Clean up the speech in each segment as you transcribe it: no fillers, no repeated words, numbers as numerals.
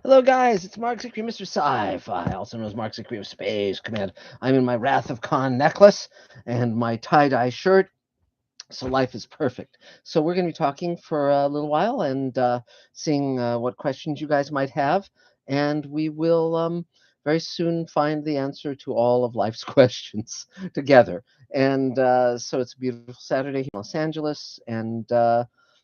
Hello, guys. It's Marc Zicree, Mr. Sci-Fi, also known as Marc Zicree of Space Command. I'm in my Wrath of Khan necklace and my tie-dye shirt, so life is perfect. So we're going to be talking for a little while and seeing what questions you guys might have, and we will very soon find the answer to all of life's questions together. And so it's a beautiful Saturday here in Los Angeles, and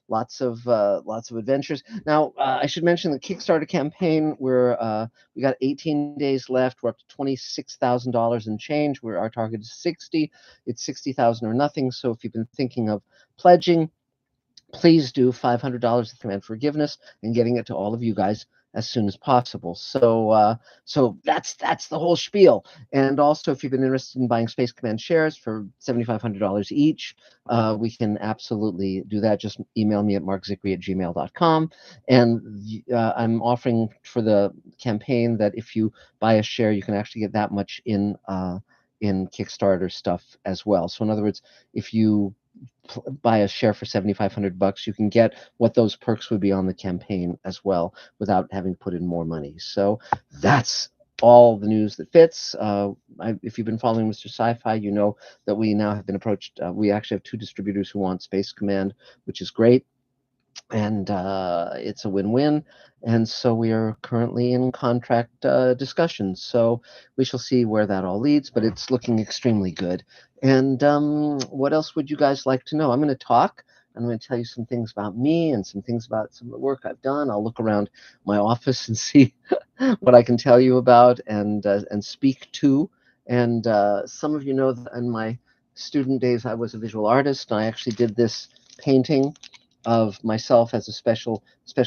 lots of adventures. Now, I should mention the Kickstarter campaign. We got 18 days left. We're up to $26,000 and change. Our target is 60. It's 60,000 or nothing. So if you've been thinking of pledging, please do $500 to command forgiveness and getting it to all of you guys as soon as possible. So that's the whole spiel. And also, if you've been interested in buying Space Command shares for $7,500 each, we can absolutely do that. Just email me at marczicree@gmail.com. And I'm offering for the campaign that if you buy a share, you can actually get that much in Kickstarter stuff as well. So in other words, if you buy a share for $7,500, you can get what those perks would be on the campaign as well without having to put in more money. So that's all the news that fits. If you've been following Mr. Sci-Fi, you know that we now have been approached. We actually have two distributors who want Space Command, which is great, and it's a win-win. And so we are currently in contract discussions. So we shall see where that all leads, but it's looking extremely good. And what else would you guys like to know? I'm going to talk. I'm going to tell you some things about me and some things about some of the work I've done. I'll look around my office and see what I can tell you about and speak to. And some of you know that in my student days, I was a visual artist. And I actually did this painting of myself as a special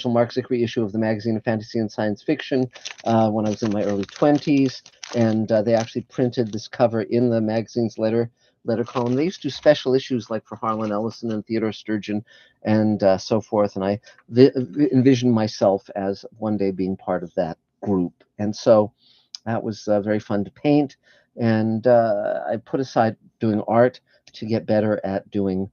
Marc Zicree issue of the magazine of fantasy and science fiction when I was in my early 20s, and they actually printed this cover in the magazine's letter column. They used to do special issues like for Harlan Ellison and Theodore Sturgeon and so forth, and I envisioned myself as one day being part of that group, and so that was very fun to paint. And I put aside doing art to get better at doing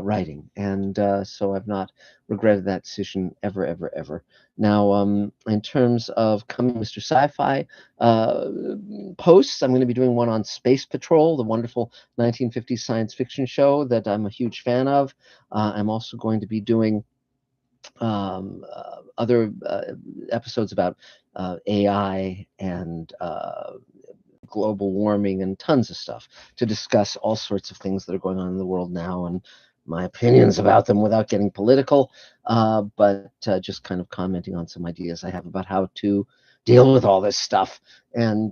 writing, and so I've not regretted that decision ever, ever, ever. Now, in terms of coming Mr. Sci-Fi posts, I'm going to be doing one on Space Patrol, the wonderful 1950s science fiction show that I'm a huge fan of. I'm also going to be doing other episodes about AI and global warming and tons of stuff to discuss all sorts of things that are going on in the world now and my opinions about them without getting political, but just kind of commenting on some ideas I have about how to deal with all this stuff, and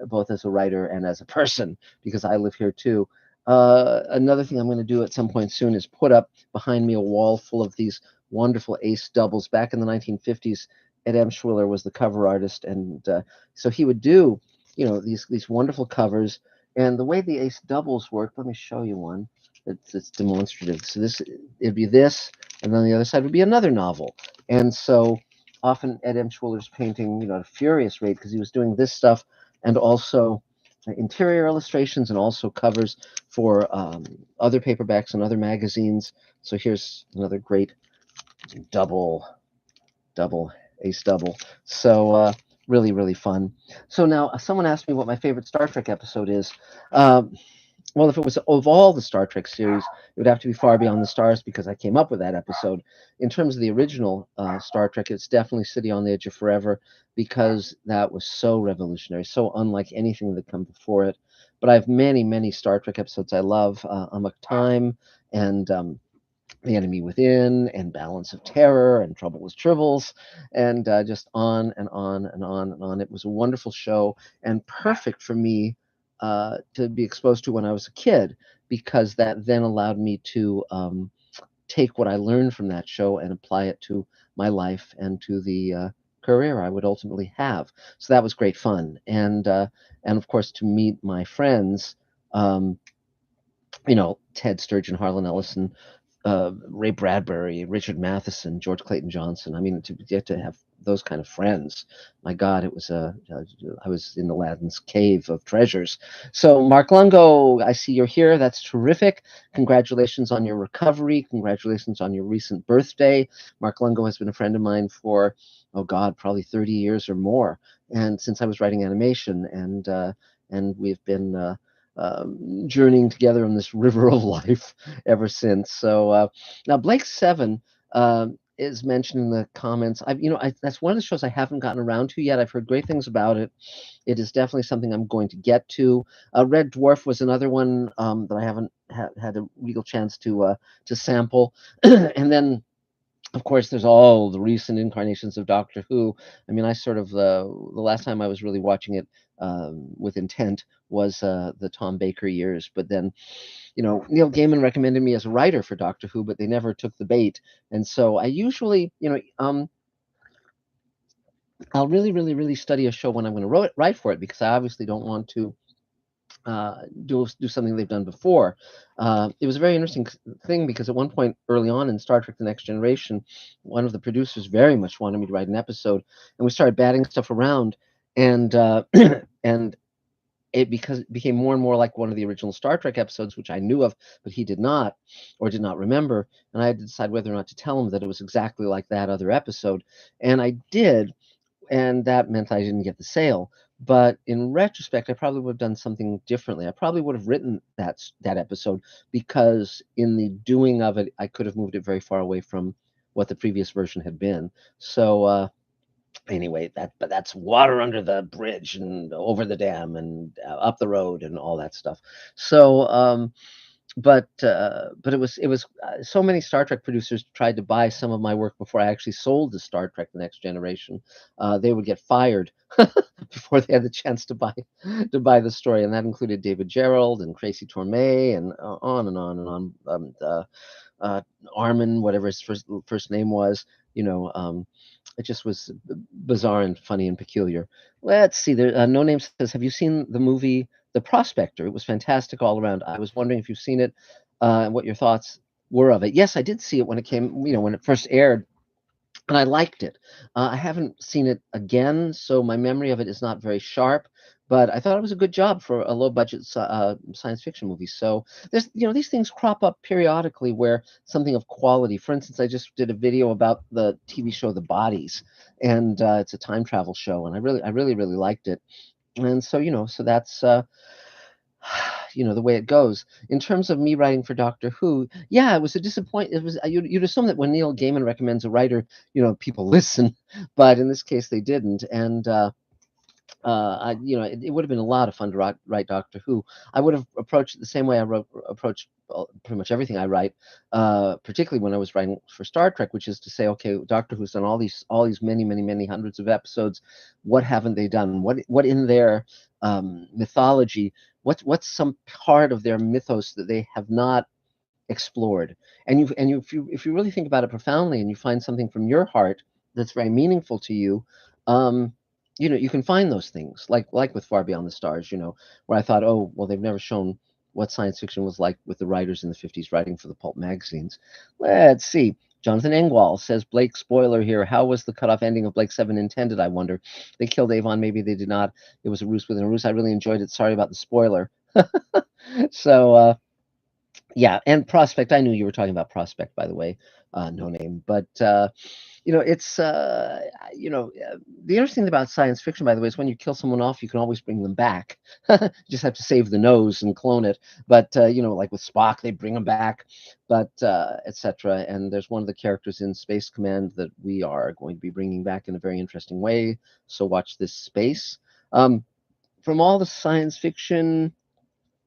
both as a writer and as a person, because I live here too. Another thing I'm going to do at some point soon is put up behind me a wall full of these wonderful ace doubles. Back in the 1950s, Ed Emshwiller was the cover artist, and so he would do these wonderful covers. And the way the ace doubles work, let me show you one. It's demonstrative. So it'd be this, and then the other side would be another novel. And so often Ed Emshwiller's painting, at a furious rate, because he was doing this stuff and also interior illustrations and also covers for other paperbacks and other magazines. So here's another great double ace double. So really, really fun. So now someone asked me what my favorite Star Trek episode is. Well, if it was of all the Star Trek series, it would have to be Far Beyond the Stars, because I came up with that episode. In terms of the original Star Trek, it's definitely City on the Edge of Forever, because that was so revolutionary, so unlike anything that come before it. But I have many, many Star Trek episodes I love. Amok Time and The Enemy Within and Balance of Terror and Trouble with Tribbles, and just on and on and on and on. It was a wonderful show and perfect for me to be exposed to when I was a kid, because that then allowed me to take what I learned from that show and apply it to my life and to the career I would ultimately have. So that was great fun, and of course to meet my friends, Ted Sturgeon, Harlan Ellison, Ray Bradbury, Richard Matheson, George Clayton Johnson. I mean, to get to have those kind of friends. My God, it was I was in Aladdin's cave of treasures. So, Mark Lungo, I see you're here. That's terrific. Congratulations on your recovery. Congratulations on your recent birthday. Mark Lungo has been a friend of mine for, oh God, probably 30 years or more, and since I was writing animation, and we've been journeying together on this river of life ever since. So now Blake Seven is mentioned in the comments. That's one of the shows I haven't gotten around to yet. I've heard great things about it. It is definitely something I'm going to get to. Red Dwarf was another one that I haven't had a real chance to sample, and then of course, there's all the recent incarnations of Doctor Who. I mean, I sort of the last time I was really watching it with intent was the Tom Baker years. But then, Neil Gaiman recommended me as a writer for Doctor Who, but they never took the bait. And so I usually, I'll really, really, really study a show when I'm going to write for it, because I obviously don't want to do something they've done before. It was a very interesting thing, because at one point early on in Star Trek: The Next Generation, one of the producers very much wanted me to write an episode, and we started batting stuff around, and and it became more and more like one of the original Star Trek episodes, which I knew of, but he did not, or did not remember, and I had to decide whether or not to tell him that it was exactly like that other episode, and I did, and that meant I didn't get the sale. But in retrospect, I probably would have done something differently. I probably would have written that episode, because in the doing of it, I could have moved it very far away from what the previous version had been. So anyway, but that's water under the bridge and over the dam and up the road and all that stuff. So but it was so many Star Trek producers tried to buy some of my work before I actually sold to Star Trek: The Next Generation. They would get fired before they had the chance to buy the story, and that included David Gerald and Tracy Torme and on and on and on. Uh, Armin, whatever his first name was, it just was bizarre and funny and peculiar. Let's see. There, No Name says, "Have you seen the movie The Prospector? It was fantastic all around." I was wondering if you've seen it, and what your thoughts were of it. Yes, I did see it when it came. When it first aired, and I liked it. I haven't seen it again, so my memory of it is not very sharp. But I thought it was a good job for a low-budget science fiction movie. So these things crop up periodically where something of quality. For instance, I just did a video about the TV show The Bodies, and it's a time travel show, and I really, really liked it. And so so that's the way it goes. In terms of me writing for Doctor Who, yeah, it was a disappointment. It was you'd assume that when Neil Gaiman recommends a writer, people listen, but in this case they didn't. And it would have been a lot of fun to write Doctor Who. I would have approached it the same way I approached pretty much everything I write, particularly when I was writing for Star Trek, which is to say, okay, Doctor Who's done all these many, many, many hundreds of episodes. What haven't they done? What in their mythology? What's some part of their mythos that they have not explored? And if you really think about it profoundly, and you find something from your heart that's very meaningful to you, um, you can find those things, like with Far Beyond the Stars, where I thought, oh well, they've never shown what science fiction was like with the writers in the 50s writing for the pulp magazines. Let's see. Jonathan Engwall says, Blake, spoiler here. How was the cutoff ending of Blake 7 intended, I wonder? They killed Avon, maybe they did not. It was a ruse within a ruse. I really enjoyed it. Sorry about the spoiler. So, yeah, and Prospect. I knew you were talking about Prospect, by the way. No name. But, it's, the interesting thing about science fiction, by the way, is when you kill someone off, you can always bring them back. You just have to save the nose and clone it. But, like with Spock, they bring him back, but, etc. And there's one of the characters in Space Command that we are going to be bringing back in a very interesting way. So watch this space. From all the science fiction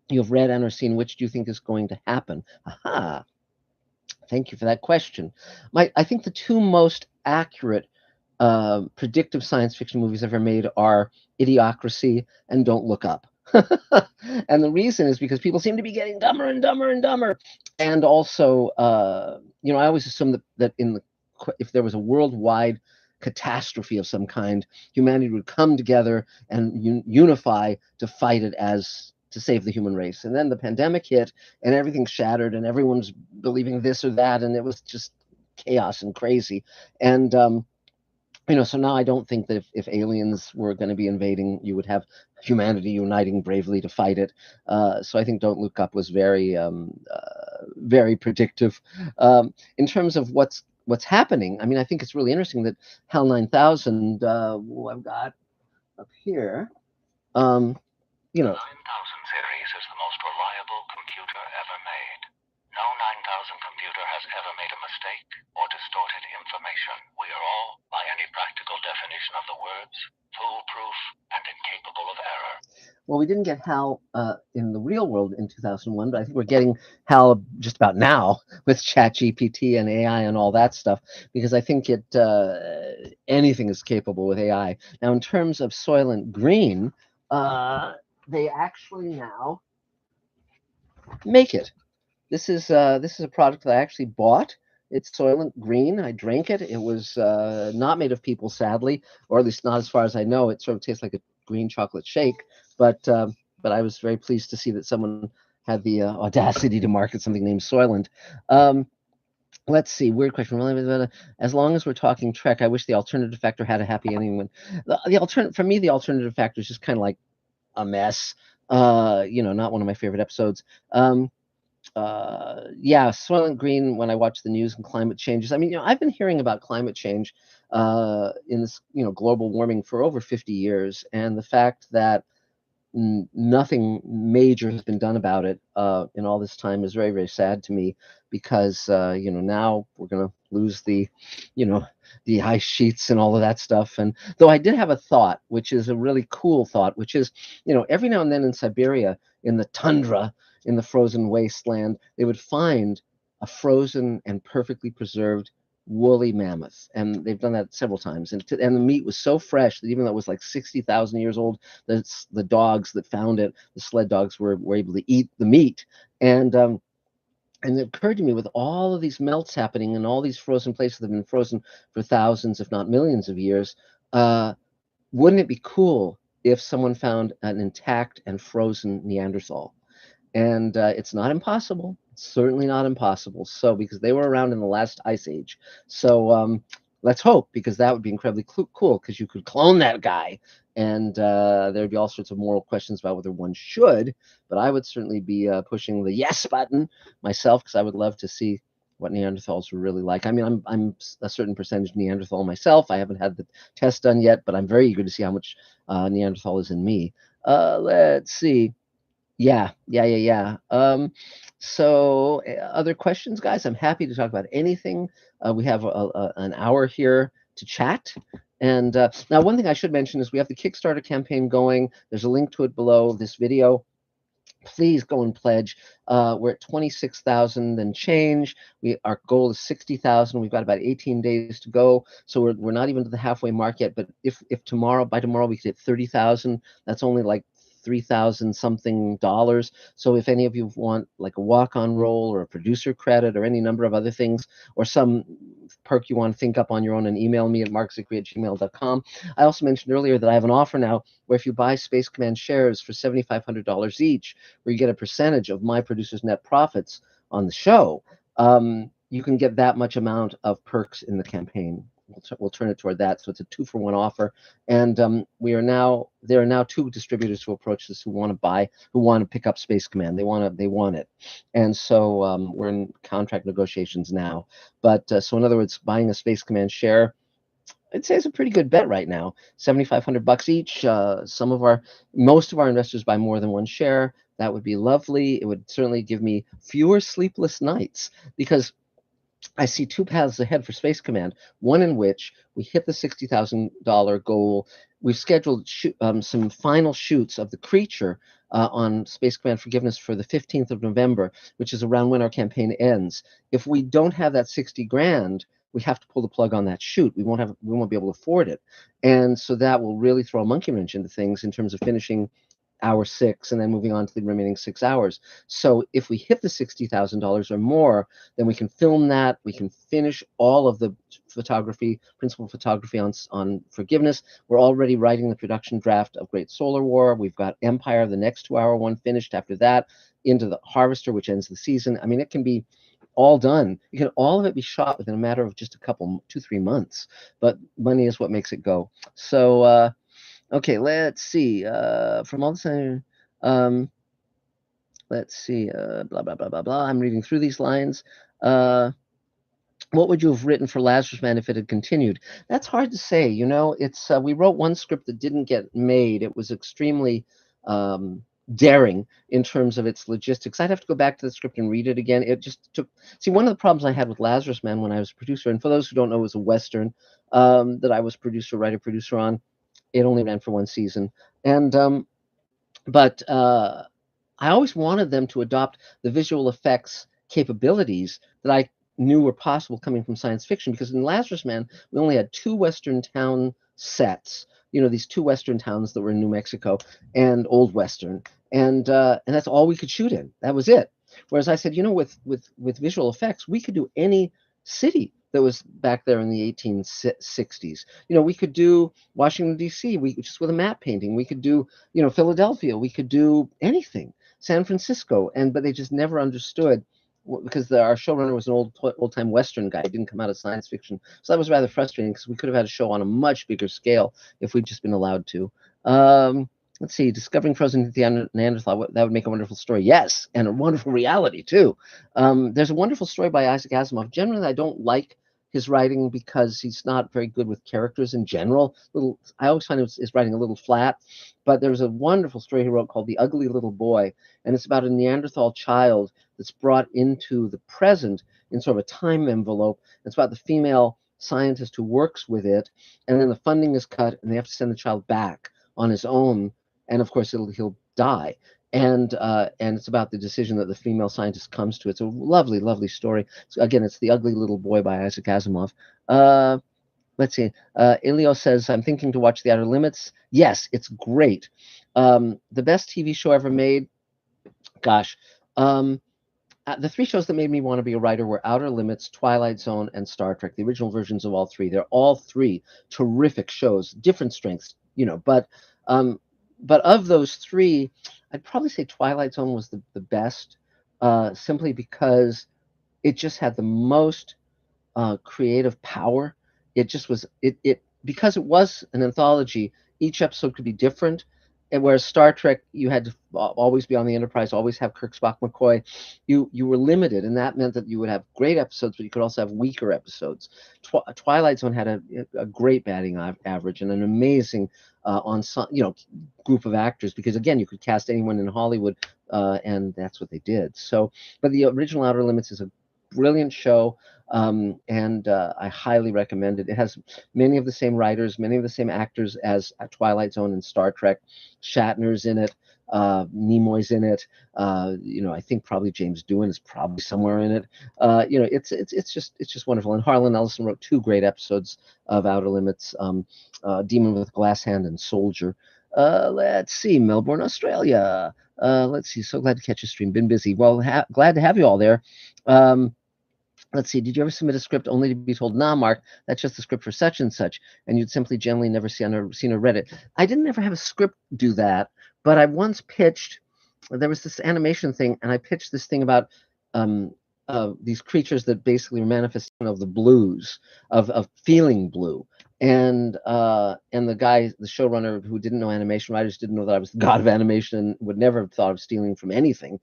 you've read and or seen, which do you think is going to happen? Aha! Thank you for that question. I think the two most accurate predictive science fiction movies ever made are Idiocracy and Don't Look Up. And the reason is because people seem to be getting dumber and dumber and dumber. And also, I always assume that if there was a worldwide catastrophe of some kind, humanity would come together and unify to fight it to save the human race. And then the pandemic hit, and everything shattered, and everyone's believing this or that, and it was just chaos and crazy. And So now I don't think that if aliens were going to be invading, you would have humanity uniting bravely to fight it. So I think Don't Look Up was very predictive. In terms of what's happening, I mean, I think it's really interesting that HAL 9000, who I've got up here, um, you know, 9000 series is the most reliable computer ever made. No 9000 computer has ever made a mistake or distorted information. We are all, by any practical definition of the words, foolproof and incapable of error. well, we didn't get HAL in the real world in 2001, but I think we're getting HAL just about now with ChatGPT and AI and all that stuff, because I think anything is capable with AI. Now, in terms of Soylent Green, they actually now make it. This is a product that I actually bought. It's Soylent Green. I drank it. It was not made of people, sadly, or at least not as far as I know. It sort of tastes like a green chocolate shake, but I was very pleased to see that someone had the audacity to market something named Soylent. Um, let's see. Weird question. As long as we're talking Trek, I wish the alternative factor had a happy ending. For me, the alternative factor is just kind of like a mess. Not one of my favorite episodes. Yeah, Soylent Green, when I watch the news and climate changes, I mean, I've been hearing about climate change in this, global warming for over 50 years, and the fact that nothing major has been done about it in all this time is very, very sad to me, because now we're going to lose you know, the ice sheets and all of that stuff. And though I did have a thought, which is a really cool thought, which is, every now and then in Siberia, in the tundra, in the frozen wasteland, they would find a frozen and perfectly preserved woolly mammoth, and they've done that several times. And the meat was so fresh that even though it was like 60,000 years old, the dogs that found it, the sled dogs, were able to eat the meat. And it occurred to me, with all of these melts happening and all these frozen places that have been frozen for thousands, if not millions of years, uh, wouldn't it be cool if someone found an intact and frozen Neanderthal? And it's not impossible. It's certainly not impossible. So, because they were around in the last ice age. So let's hope, because that would be incredibly cool, because you could clone that guy, and there'd be all sorts of moral questions about whether one should. But I would certainly be pushing the yes button myself, because I would love to see what Neanderthals were really like. I mean, I'm a certain percentage Neanderthal myself. I haven't had the test done yet, but I'm very eager to see how much Neanderthal is in me. Let's see. Yeah, yeah, yeah, yeah. So other questions, guys? I'm happy to talk about anything. We have an hour here to chat. And now, one thing I should mention is we have the Kickstarter campaign going. There's a link to it below this video. Please go and pledge. We're at 26,000 and change. Our goal is 60,000. We've got about 18 days to go, so we're not even to the halfway mark yet. But if by tomorrow we could hit 30,000, that's only like 3,000 something dollars. So if any of you want like a walk-on role or a producer credit or any number of other things, or some perk you want to think up on your own, and email me at marczicree@gmail.com. I also mentioned earlier that I have an offer now where if you buy Space Command shares for $7,500 each, where you get a percentage of my producer's net profits on the show, you can get that much amount of perks in the campaign. We'll turn it toward that, so it's a 2-for-1 offer. And there are now 2 distributors who approach us, who want to pick up Space Command. They want it, and so we're in contract negotiations now. But so in other words, buying a Space Command share, I'd say, it's a pretty good bet right now. $7,500 each. Most of our investors buy more than one share. That would be lovely. It would certainly give me fewer sleepless nights, because I see 2 paths ahead for Space Command. One in which we hit the $60,000 goal. We've scheduled some final shoots of the creature on Space Command Forgiveness for the 15th of November, which is around when our campaign ends. If we don't have that 60 grand, we have to pull the plug on that shoot. We won't be able to afford it, and so that will really throw a monkey wrench into things in terms of finishing hour 6 and then moving on to the remaining 6 hours. So if we hit the $60,000 or more, then we can film that. We can finish all of the principal photography on Forgiveness. We're already writing the production draft of Great Solar War. We've got Empire, the next 2-hour one, finished. After that, into the Harvester, which ends the season. I mean, it can be all done. You can all of it be shot within a matter of just a couple, 2, 3 months. But money is what makes it go. So okay, let's see. From all the same, let's see. Blah blah blah blah blah. I'm reading through these lines. Uh, what would you have written for Lazarus Man if it had continued? That's hard to say. It's we wrote one script that didn't get made. It was extremely daring in terms of its logistics. I'd have to go back to the script and read it again. It just took. See, one of the problems I had with Lazarus Man when I was producer, and for those who don't know, it was a western that I was producer, writer, producer on. It only ran for one season, and but I always wanted them to adopt the visual effects capabilities that I knew were possible coming from science fiction. Because in Lazarus Man, we only had 2 Western town sets. These 2 Western towns that were in New Mexico and Old Western, and that's all we could shoot in. That was it. Whereas I said, with visual effects, we could do any city that was back there in the 1860s. We could do Washington D.C. We just with a map painting. We could do Philadelphia. We could do anything. San Francisco, but they just never understood because our showrunner was an old time Western guy. He didn't come out of science fiction, so that was rather frustrating because we could have had a show on a much bigger scale if we'd just been allowed to. Let's see, discovering frozen Neanderthal, that would make a wonderful story. Yes, and a wonderful reality too. There's a wonderful story by Isaac Asimov. Generally, I don't like his writing because he's not very good with characters in general. I always find his writing a little flat. But there's a wonderful story he wrote called The Ugly Little Boy, and it's about a Neanderthal child that's brought into the present in sort of a time envelope. It's about the female scientist who works with it, and then the funding is cut, and they have to send the child back on his own, and of course he'll die. And it's about the decision that the female scientist comes to. It's a lovely, lovely story. So again, it's The Ugly Little Boy by Isaac Asimov. Let's see. Ilio says, I'm thinking to watch The Outer Limits. Yes, it's great. The best TV show ever made, gosh. The 3 shows that made me want to be a writer were Outer Limits, Twilight Zone, and Star Trek, the original versions of all 3. They're all 3 terrific shows, different strengths, but of those 3, I'd probably say Twilight Zone was the best, simply because it just had the most creative power. It just was it because it was an anthology. Each episode could be different, and whereas Star Trek, you had to always be on the Enterprise, always have Kirk, Spock, McCoy. You were limited, and that meant that you would have great episodes, but you could also have weaker episodes. Twilight Zone had a great batting average and an amazing group of actors, because again, you could cast anyone in Hollywood, and that's what they did. So, but the original Outer Limits is a brilliant show, and I highly recommend it. It has many of the same writers, many of the same actors as Twilight Zone and Star Trek. Shatner's in it, Nimoy's in it. I think probably James Doohan is probably somewhere in it. It's just wonderful. And Harlan Ellison wrote 2 great episodes of Outer Limits, Demon with Glass Hand and Soldier. Let's see, Melbourne, Australia. Let's see. So glad to catch a stream. Been busy. Well, glad to have you all there. Let's see. Did you ever submit a script only to be told, "Nah, Mark, that's just the script for such and such," and you'd simply generally never seen or read it? I didn't ever have a script do that, but I once pitched. There was this animation thing, and I pitched this thing about these creatures that basically were manifestation of the blues, of feeling blue. And the guy, the showrunner, who didn't know animation writers, didn't know that I was the god of animation and would never have thought of stealing from anything.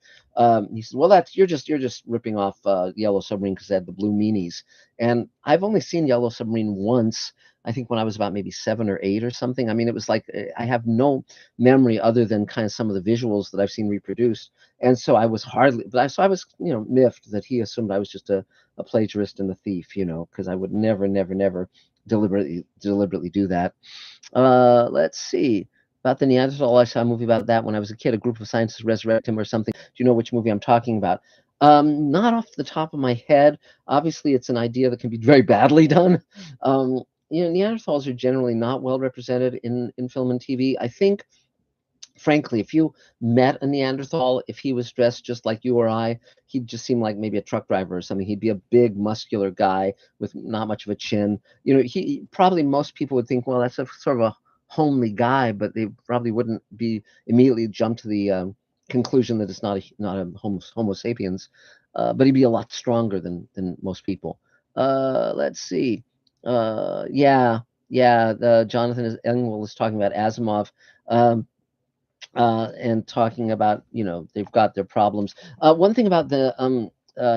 He said, "Well, you're just ripping off Yellow Submarine because they had the blue meanies." And I've only seen Yellow Submarine once. I think when I was about maybe 7 or 8 or something. I mean, it was like I have no memory other than kind of some of the visuals that I've seen reproduced. And so I was I was miffed that he assumed I was just a plagiarist and a thief, because I would never deliberately do that. Let's see. About the Neanderthal, I saw a movie about that when I was a kid. A group of scientists resurrect him or something. Do you know which movie I'm talking about? Not off the top of my head. Obviously, it's an idea that can be very badly done. Neanderthals are generally not well represented in film and TV. I think, frankly, if you met a Neanderthal, if he was dressed just like you or I, he'd just seem like maybe a truck driver or something. He'd be a big, muscular guy with not much of a chin. He probably, most people would think, well, that's a sort of a homely guy, but they probably wouldn't be immediately jump to the conclusion that it's not a Homo sapiens. but he'd be a lot stronger than most people. Let's see. Yeah, yeah. The Jonathan Engel is talking about Asimov. Um, and talking about, they've got their problems. One thing about the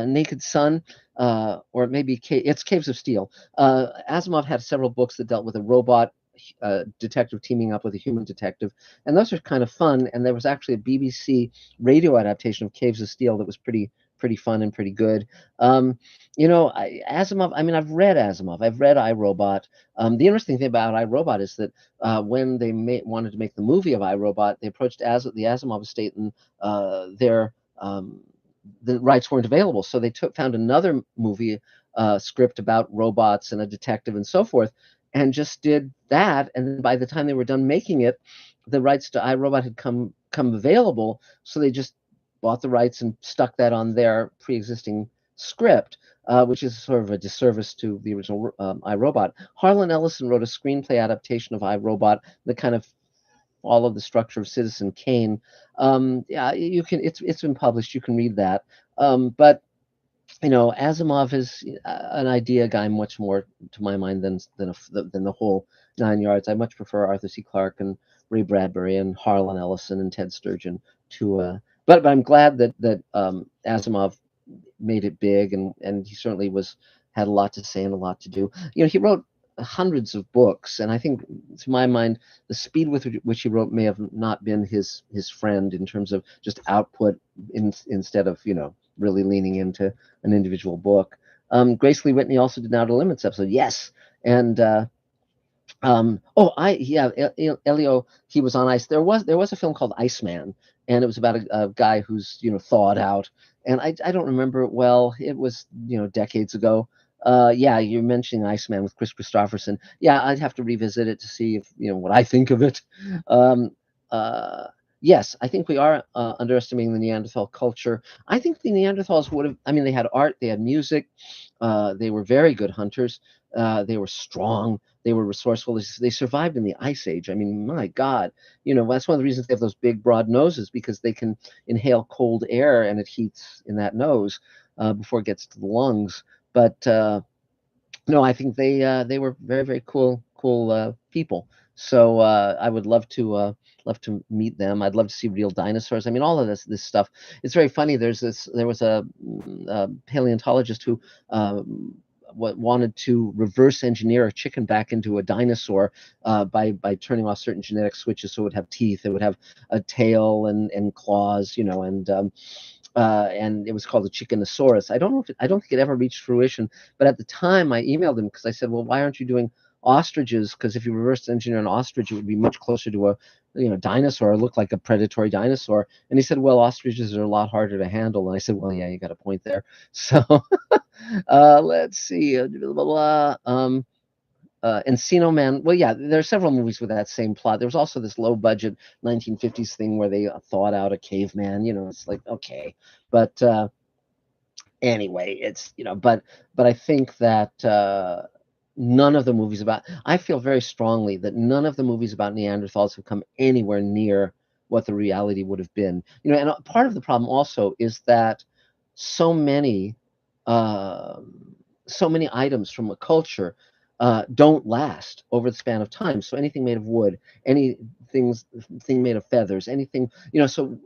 Naked Sun, or maybe it's Caves of Steel. Asimov had several books that dealt with a robot detective teaming up with a human detective, and those are kind of fun. And there was actually a BBC radio adaptation of Caves of Steel that was pretty fun and pretty good. Asimov. I mean, I've read Asimov. I've read iRobot. The interesting thing about iRobot is that when they wanted to make the movie of iRobot, they approached the Asimov estate, and their the rights weren't available. So they found another movie script about robots and a detective and so forth, and just did that. And then by the time they were done making it, the rights to iRobot had come available. So they just bought the rights and stuck that on their pre-existing script, which is sort of a disservice to the original iRobot. Harlan Ellison wrote a screenplay adaptation of iRobot that kind of followed the structure of Citizen Kane. Yeah, you can. It's been published. You can read that. But Asimov is an idea guy, much more to my mind than the whole 9 yards. I much prefer Arthur C. Clarke and Ray Bradbury and Harlan Ellison and Ted Sturgeon to. But I'm glad that Asimov made it big, and he certainly had a lot to say and a lot to do. He wrote hundreds of books, and I think, to my mind, the speed with which he wrote may have not been his friend in terms of just output, instead of really leaning into an individual book. Grace Lee Whitney also did an Outer Limits episode, yes, and Elio, he was on ice. There was a film called Iceman, and it was about a guy who's thawed out, and I don't remember it well. It was decades ago. Yeah, you're mentioning Iceman with Chris Christopherson. Yeah, I'd have to revisit it to see if what I think of it. Um, uh, yes, I think we are underestimating the Neanderthal culture. I think the Neanderthals would have. I mean, they had art, they had music, they were very good hunters. They were strong. They were resourceful. They survived in the Ice Age. I mean, my God, that's one of the reasons they have those big, broad noses, because they can inhale cold air and it heats in that nose before it gets to the lungs. But no, I think they were very, very cool people. So I would love to meet them. I'd love to see real dinosaurs. I mean, all of this stuff. It's very funny. There was a paleontologist who wanted to reverse engineer a chicken back into a dinosaur by turning off certain genetic switches, so it would have teeth, it would have a tail and claws, and it was called a Chickenosaurus. I don't think it ever reached fruition, but at the time I emailed him because I said, well, why aren't you doing ostriches? Because if you reverse engineer an ostrich, it would be much closer to a dinosaur, or look like a predatory dinosaur. And he said, well, ostriches are a lot harder to handle. And I said, well, yeah, you got a point there. So let's see, blah, blah, blah. Encino Man. Well, yeah, there are several movies with that same plot. There was also this low budget 1950s thing where they thawed out a caveman. It's like, okay, but anyway, it's but I think that none of the movies about. I feel very strongly that none of the movies about Neanderthals have come anywhere near what the reality would have been. And part of the problem also is that so many uh, so many items from a culture don't last over the span of time. So anything made of wood, thing made of feathers, anything, so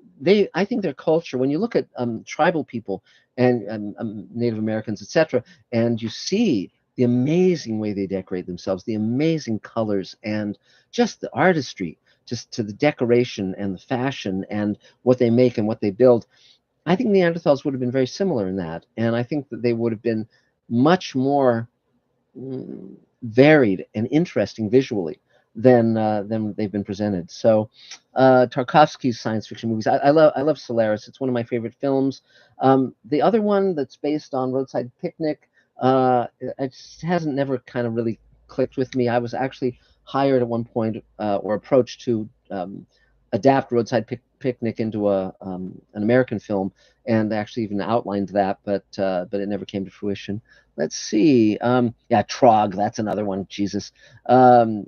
I think their culture, when you look at tribal people and Native Americans, etc., and you see the amazing way they decorate themselves, the amazing colors, and just the artistry, just to the decoration and the fashion and what they make and what they build. I think Neanderthals would have been very similar in that, and I think that they would have been much more varied and interesting visually than they've been presented. So Tarkovsky's science fiction movies. I love Solaris. It's one of my favorite films. The other one that's based on Roadside Picnic, it just hasn't never kind of really clicked with me. I was actually hired at one point, or approached to adapt Roadside Picnic into an American film, and actually even outlined that, but it never came to fruition. Let's see. Yeah, Trog. That's another one. Jesus. Um,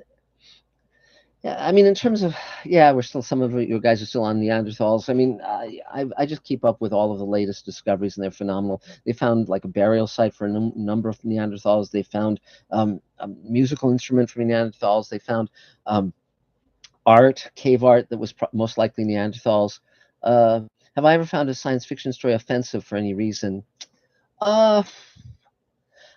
Yeah, I mean, in terms of, yeah, we're still, some of you guys are still on Neanderthals. I mean, I just keep up with all of the latest discoveries, and they're phenomenal. They found like a burial site for a number of Neanderthals. They found a musical instrument from Neanderthals. They found um, art, cave art that was most likely Neanderthals. Uh, have I ever found a science fiction story offensive for any reason? Uh,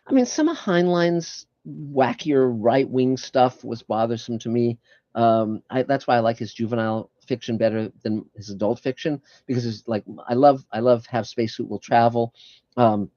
I mean, some of Heinlein's wackier right wing stuff was bothersome to me. That's why I like his juvenile fiction better than his adult fiction, because it's like I love Have Spacesuit Will Travel, and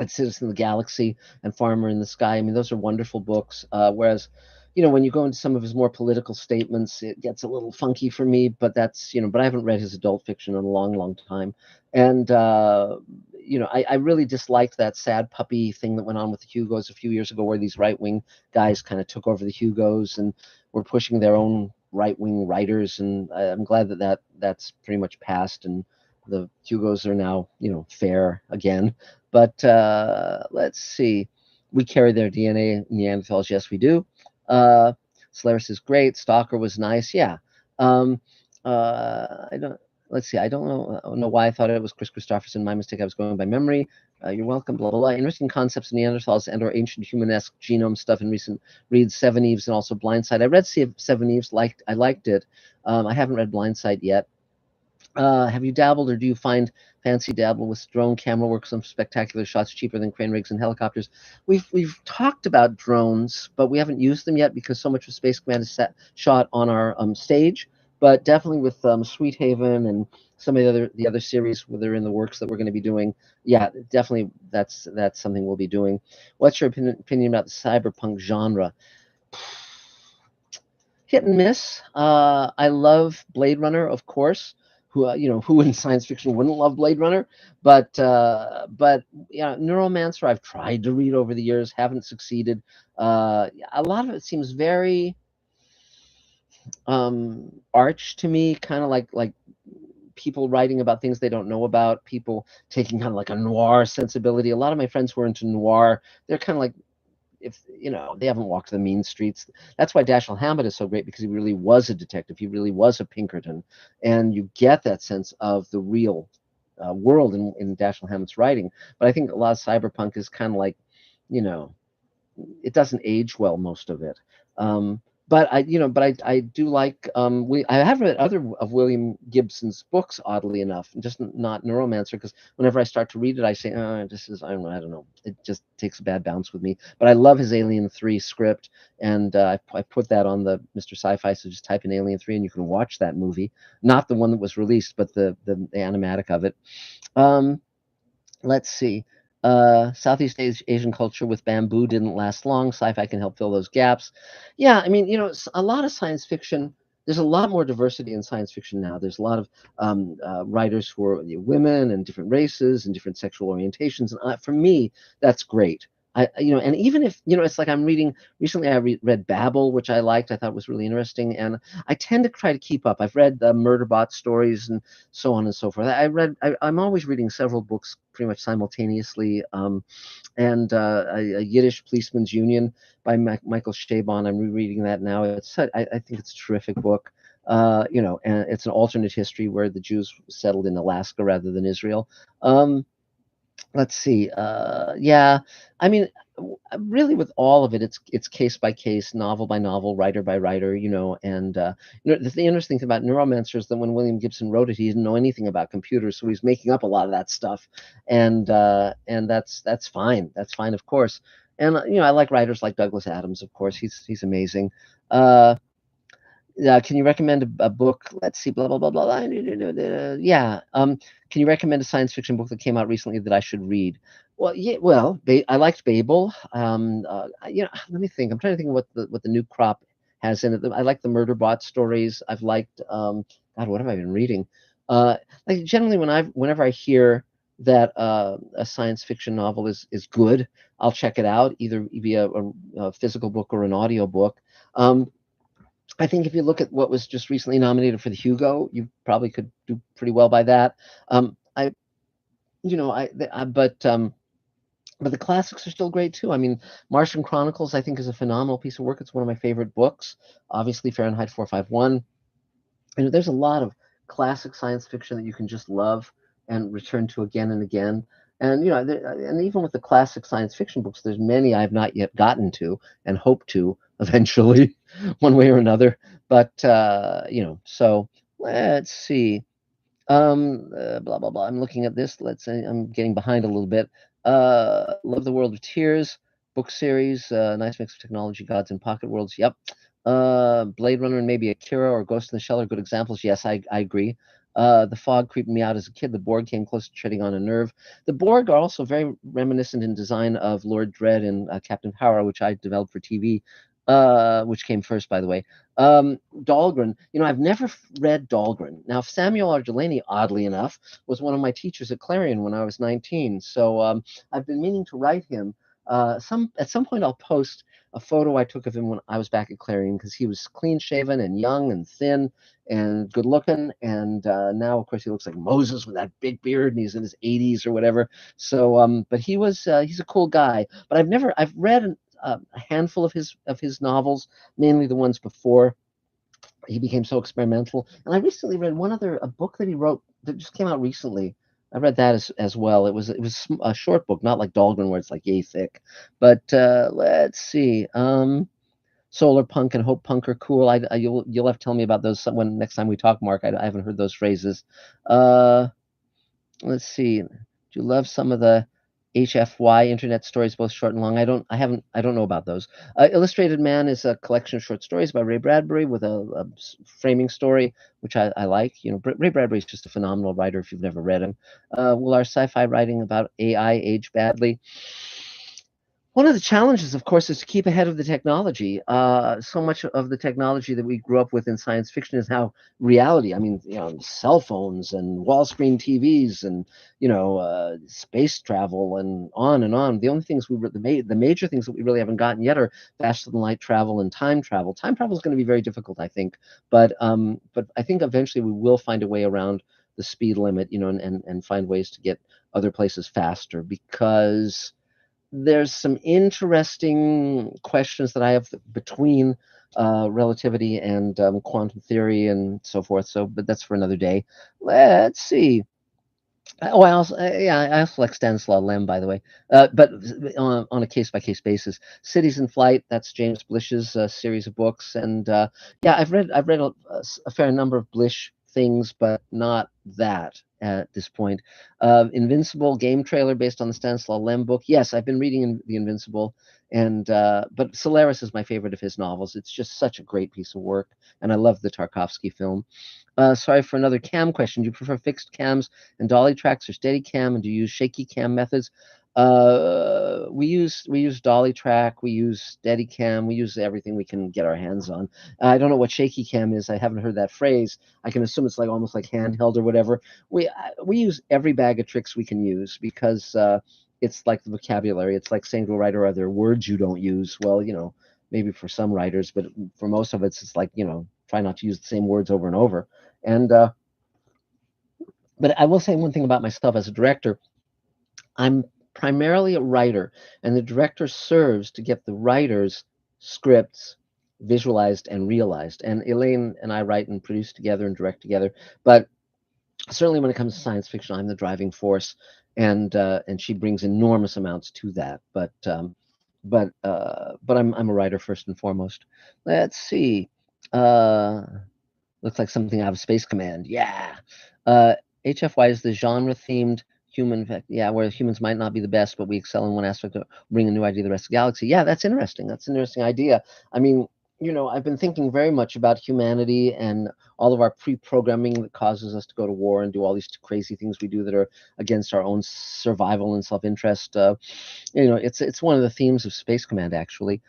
Citizen of the Galaxy, and Farmer in the Sky. I mean, those are wonderful books. Whereas, when you go into some of his more political statements, it gets a little funky for me. But but I haven't read his adult fiction in a long, long time. And I really disliked that sad puppy thing that went on with the Hugos a few years ago, where these right wing guys kind of took over the Hugos and were pushing their own right wing writers. And I'm glad that's pretty much passed, and the Hugos are now fair again. But let's see. We carry their DNA, Neanderthals. Yes, we do. Uh, Solaris is great. Stalker was nice. Yeah. Um, I don't. Let's see. I don't know why I thought it was Chris Christopherson. My mistake. I was going by memory. You're welcome. Blah blah blah. Interesting concepts of Neanderthals and/or ancient human-esque genome stuff in recent reads. Seven Eves and also Blindside. I read Seven Eves. I liked it. I haven't read Blindside yet. Have you dabbled, or do you find fancy dabble with drone camera work? Some spectacular shots cheaper than crane rigs and helicopters. We've talked about drones, but we haven't used them yet because so much of Space Command is shot on our stage. But definitely with Sweet Haven and some of the other series where they're in the works that we're going to be doing. Yeah, definitely that's something we'll be doing. What's your opinion about the cyberpunk genre? Hit and miss. I love Blade Runner, of course. Who in science fiction wouldn't love Blade Runner? But yeah, Neuromancer, I've tried to read over the years, haven't succeeded. A lot of it seems very arch to me, kind of like people writing about things they don't know about, people taking kind of like a noir sensibility. A lot of my friends who are into noir, they're kind of like, if they haven't walked the mean streets. That's why Dashiell Hammett is so great, because he really was a detective. He really was a Pinkerton, and you get that sense of the real world in Dashiell Hammett's writing. But I think a lot of cyberpunk is kind of like, you know, it doesn't age well, most of it. But I do like I have read other of William Gibson's books, oddly enough, just not Neuromancer, because whenever I start to read it, I say, oh, this is, I don't know, it just takes a bad bounce with me. But I love his Alien 3 script, and I put that on the Mr. Sci-Fi, so just type in Alien 3 and you can watch that movie, not the one that was released, but the animatic of it. Um, Let's see. Southeast Asian culture with bamboo didn't last long. Sci-fi can help fill those gaps. Yeah, I mean, a lot of science fiction. There's a lot more diversity in science fiction now. There's a lot of writers who are women and different races and different sexual orientations, and for me, that's great. And even if it's like I'm reading recently. I read Babel, which I liked. I thought was really interesting, and I tend to try to keep up. I've read the Murderbot stories and so on and so forth. I'm always reading several books pretty much simultaneously. And a Yiddish Policeman's Union by Michael Chabon. I'm rereading that now. I think it's a terrific book. And it's an alternate history where the Jews settled in Alaska rather than Israel. Let's see. Yeah, I mean, really, with all of it, it's case by case, novel by novel, writer by writer. And the interesting thing about Neuromancer is that when William Gibson wrote it, he didn't know anything about computers, so he's making up a lot of that stuff, and that's fine. That's fine, of course. And I like writers like Douglas Adams, of course. He's amazing. Uh, can you recommend a book? Let's see, blah blah blah blah. Yeah. Can you recommend a science fiction book that came out recently that I should read? Well, yeah. Well, I liked Babel. Let me think. I'm trying to think of what the new crop has in it. I like the Murderbot stories. I've liked. God, what have I been reading? Uh, like generally, whenever I hear that a science fiction novel is good, I'll check it out either via a physical book or an audio book. I think if you look at what was just recently nominated for the Hugo, you probably could do pretty well by that. I, you know, I, but but the classics are still great too. I mean, Martian Chronicles, I think, is a phenomenal piece of work. It's one of my favorite books. Obviously, Fahrenheit 451. There's a lot of classic science fiction that you can just love and return to again and again. And and even with the classic science fiction books, there's many I've not yet gotten to and hope to eventually, one way or another. But so let's see. Blah blah blah. I'm looking at this. Let's say I'm getting behind a little bit. Love the World of Tears book series. Nice mix of technology, gods, and pocket worlds. Yep. Blade Runner and maybe Akira or Ghost in the Shell are good examples. Yes, I agree. The Fog creeped me out as a kid. The Borg came close to treading on a nerve. The Borg are also very reminiscent in design of Lord Dread and Captain Power, which I developed for TV, which came first, by the way. Dahlgren, I've never read Dahlgren. Now, Samuel R. Delany, oddly enough, was one of my teachers at Clarion when I was 19. So I've been meaning to write him. At some point, I'll post a photo I took of him when I was back at Clarion because he was clean shaven and young and thin and good looking. And now, of course, he looks like Moses with that big beard and he's in his 80s or whatever. So, but he's a cool guy. But I've read a handful of his novels, mainly the ones before he became so experimental. And I recently read a book that he wrote that just came out recently. I read that as well. It was a short book, not like Dahlgren where it's like yay thick. But let's see. Solar punk and hope punk are cool. You'll have to tell me about those when next time we talk, Mark. I haven't heard those phrases. Uh, let's see. Do you love some of the HFY internet stories, both short and long? I don't know about those. Illustrated Man is a collection of short stories by Ray Bradbury with a framing story, which I like. Ray Bradbury is just a phenomenal writer if you've never read him. Will our sci-fi writing about AI age badly? One of the challenges, of course, is to keep ahead of the technology. So much of the technology that we grew up with in science fiction is now reality. I mean, cell phones and wall screen TVs and space travel and on and on. The only things the major things that we really haven't gotten yet are faster than light travel and time travel. Time travel is going to be very difficult, I think, but I think eventually we will find a way around the speed limit, and find ways to get other places faster because there's some interesting questions that I have between relativity and quantum theory and so forth. So, but that's for another day. Let's see. Oh, I also like Stanislaw Lem, by the way, but on a case-by-case basis. Cities in Flight, that's James Blish's series of books, and yeah, I've read a fair number of Blish things, but not that at this point. Invincible game trailer based on the Stanislaw Lem book. Yes, I've been reading the Invincible, and but Solaris is my favorite of his novels. It's just such a great piece of work, and I love the Tarkovsky film. Sorry for another cam question. Do you prefer fixed cams and dolly tracks or steady cam, and do you use shaky cam methods? We use dolly track, we use steady cam, we use everything we can get our hands on. I don't know what shaky cam is. I haven't heard that phrase. I can assume it's like almost like handheld or whatever. We use every bag of tricks we can use because it's like the vocabulary. It's like saying to a writer, "Are there words you don't use?" Well, maybe for some writers, but for most of it's like try not to use the same words over and over. And but I will say one thing about myself as a director. I'm primarily a writer, and the director serves to get the writer's scripts visualized and realized. And Elaine and I write and produce together and direct together. But certainly when it comes to science fiction, I'm the driving force, and she brings enormous amounts to that. But I'm a writer first and foremost. Let's see. Uh, Looks like something out of Space Command. Yeah. Uh, HFY is the genre-themed yeah, where humans might not be the best, but we excel in one aspect of bring a new idea to the rest of the galaxy. Yeah, that's interesting. That's an interesting idea. I mean, I've been thinking very much about humanity and all of our pre-programming that causes us to go to war and do all these crazy things we do that are against our own survival and self-interest. It's one of the themes of Space Command, actually.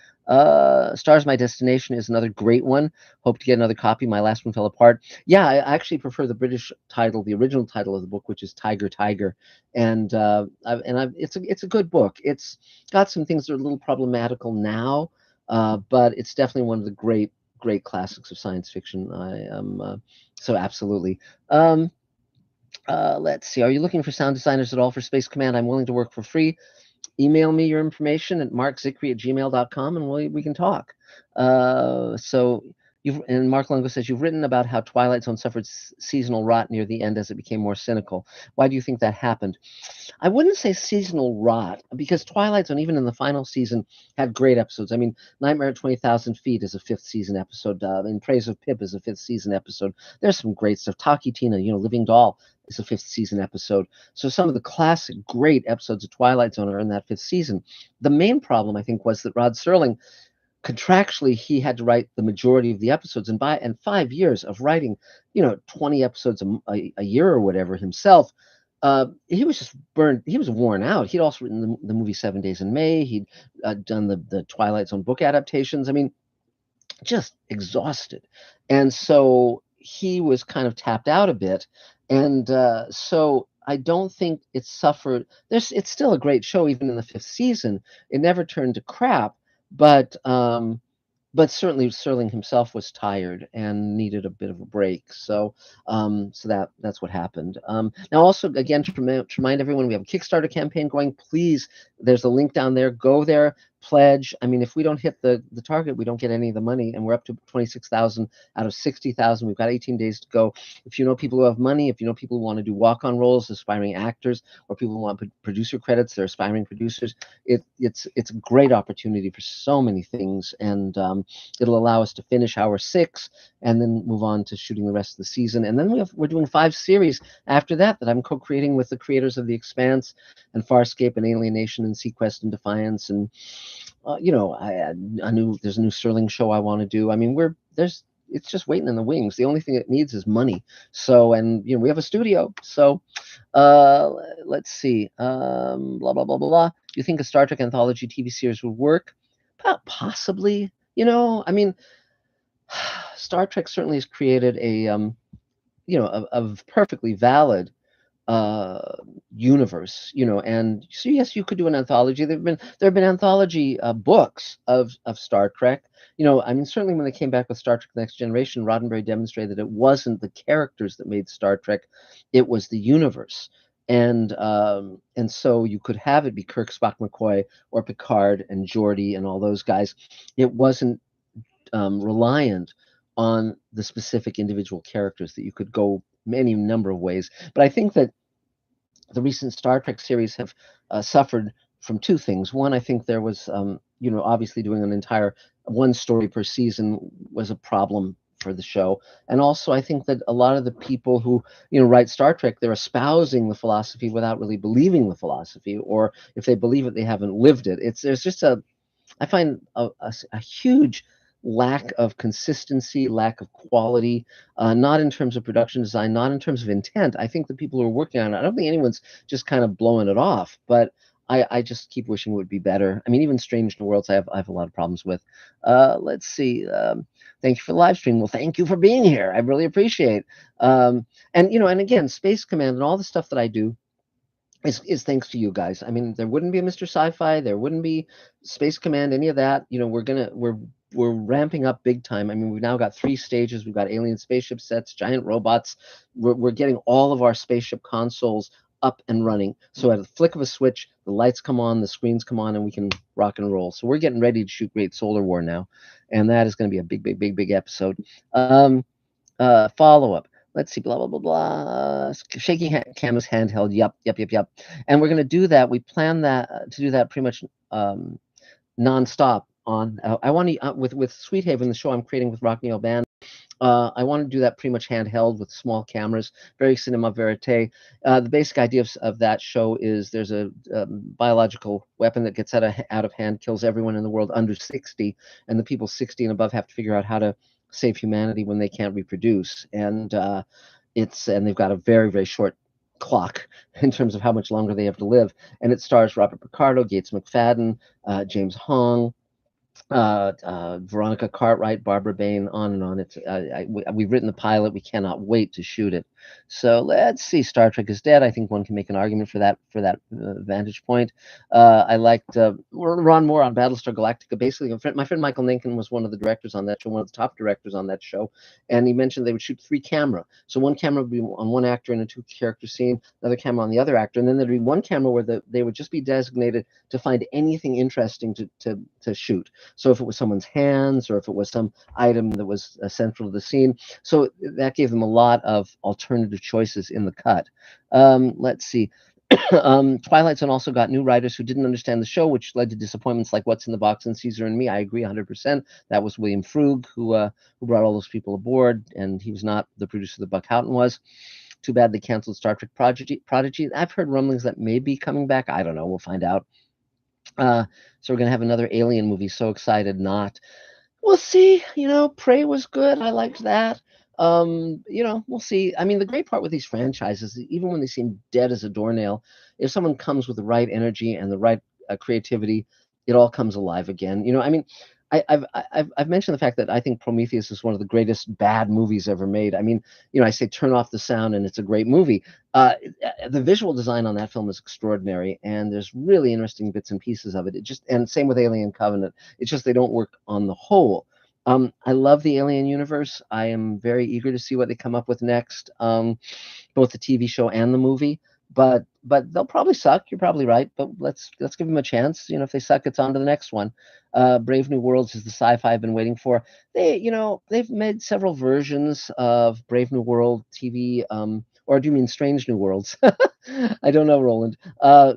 Stars My Destination is another great one. Hope to get another copy. My last one fell apart. Yeah, I actually prefer the British title, the original title of the book, which is Tiger Tiger, and it's a good book. It's got some things that are a little problematical now, but it's definitely one of the great classics of science fiction. I am so absolutely. Let's see. Are you looking for sound designers at all for Space Command? I'm willing to work for free. email me your information at marczicree@gmail.com, and we can talk. So and Mark Lungo says you've written about how Twilight Zone suffered seasonal rot near the end as it became more cynical. Why do you think that happened? I wouldn't say seasonal rot because Twilight Zone, even in the final season, had great episodes. I mean, Nightmare at 20,000 Feet is a fifth season episode. In Praise of Pip is a fifth season episode. There's some great stuff. Taki Tina, Living Doll is a fifth season episode. So some of the classic great episodes of Twilight Zone are in that fifth season. The main problem, I think, was that Rod Serling contractually he had to write the majority of the episodes, and 5 years of writing 20 episodes a year or whatever himself, he was just burned. He was worn out. He'd also written the movie 7 Days in May. He'd done the Twilight Zone book adaptations. I mean, just exhausted, and so he was kind of tapped out a bit, and so I don't think it suffered. It's still a great show even in the fifth season. It never turned to crap, but certainly Serling himself was tired and needed a bit of a break. So that's what happened. Now, also again to remind everyone, we have a Kickstarter campaign going. Please, there's a link down there. Go there, pledge. I mean, if we don't hit the target, we don't get any of the money, and we're up to 26,000 out of 60,000. We've got 18 days to go. If you know people who have money, if you know people who want to do walk-on roles, aspiring actors, or people who want producer credits, they're aspiring producers. It's a great opportunity for so many things, and it'll allow us to finish Hour 6 and then move on to shooting the rest of the season. And then we're doing 5 series after that I'm co-creating with the creators of The Expanse and Farscape and Alienation and Sequest and Defiance. And there's a new Serling show I want to do. I mean, it's just waiting in the wings. The only thing it needs is money. So, and we have a studio. So, let's see. Blah blah blah blah blah. Do you think a Star Trek anthology TV series would work? Possibly. I mean, Star Trek certainly has created a perfectly valid universe, and so yes, you could do an anthology. There have been anthology books of Star Trek. I mean, certainly when they came back with Star Trek: Next Generation, Roddenberry demonstrated that it wasn't the characters that made Star Trek, it was the universe. And so you could have it be Kirk, Spock, McCoy, or Picard and Geordi and all those guys. It wasn't reliant on the specific individual characters, that you could go any number of ways. But I think that the recent Star Trek series have suffered from two things. One, I think there was, obviously doing an entire one story per season was a problem for the show. And also, I think that a lot of the people who, write Star Trek, they're espousing the philosophy without really believing the philosophy, or if they believe it, they haven't lived it. There's just I find a huge lack of consistency, lack of quality, not in terms of production design, not in terms of intent. I think the people who are working on it, I don't think anyone's just kind of blowing it off, but I just keep wishing it would be better. I mean, even Strange New Worlds, I have a lot of problems with. Let's see. Thank you for the live stream. Well, thank you for being here. I really appreciate. And again, Space Command and all the stuff that I do is thanks to you guys. I mean, there wouldn't be a Mr. Sci-Fi, there wouldn't be Space Command, any of that. We're ramping up big time. I mean, we've now got 3 stages. We've got alien spaceship sets, giant robots. We're getting all of our spaceship consoles up and running. So at the flick of a switch, the lights come on, the screens come on, and we can rock and roll. So we're getting ready to shoot Great Solar War now, and that is going to be a big episode. Follow-up. Let's see, blah, blah, blah, blah. Shaking cameras handheld. Yep. And we're going to do that. We plan to do that pretty much nonstop on. I want to, with Sweet Haven, the show I'm creating with Rock Neo Band. I want to do that pretty much handheld with small cameras, very cinema verite. The basic idea of that show is there's a biological weapon that gets out of hand, kills everyone in the world under 60, and the people 60 and above have to figure out how to save humanity when they can't reproduce. And they've got a very short clock in terms of how much longer they have to live. And it stars Robert Picardo, Gates McFadden, James Hong, Veronica Cartwright, Barbara Bain, on and on. We've written the pilot. We cannot wait to shoot it. So let's see. Star Trek is dead. I think one can make an argument for that vantage point. I liked Ron Moore on Battlestar Galactica. Basically, my friend Michael Ninkin was one of the directors on that show, one of the top directors on that show, and he mentioned they would shoot 3 camera. So one camera would be on one actor in a 2 character scene, another camera on the other actor, and then there'd be one camera where they would just be designated to find anything interesting to shoot. So if it was someone's hands or if it was some item that was central to the scene, so that gave them a lot of alternative choices in the cut. Let's see. Twilight Zone also got new writers who didn't understand the show, which led to disappointments like What's in the Box and Caesar and Me. I agree 100%. That was William Frug who brought all those people aboard, and he was not the producer that Buck Houghton was. Too bad they canceled Star Trek Prodigy. I've heard rumblings that may be coming back. I don't know. We'll find out. So we're gonna have another Alien movie. So excited, not. We'll see. Prey was good. I liked that. We'll see. I mean, the great part with these franchises, even when they seem dead as a doornail, if someone comes with the right energy and the right creativity, it all comes alive again. I mean, I've mentioned the fact that I think Prometheus is one of the greatest bad movies ever made. I mean, I say turn off the sound and it's a great movie. The visual design on that film is extraordinary, and there's really interesting bits and pieces of it. And same with Alien Covenant. It's just they don't work on the whole. I love the Alien universe. I am very eager to see what they come up with next, both the TV show and the movie. But they'll probably suck. You're probably right. But let's give them a chance. If they suck, it's on to the next one. Brave New Worlds is the sci-fi I've been waiting for. They've made several versions of Brave New World TV. Or do you mean Strange New Worlds? I don't know, Roland.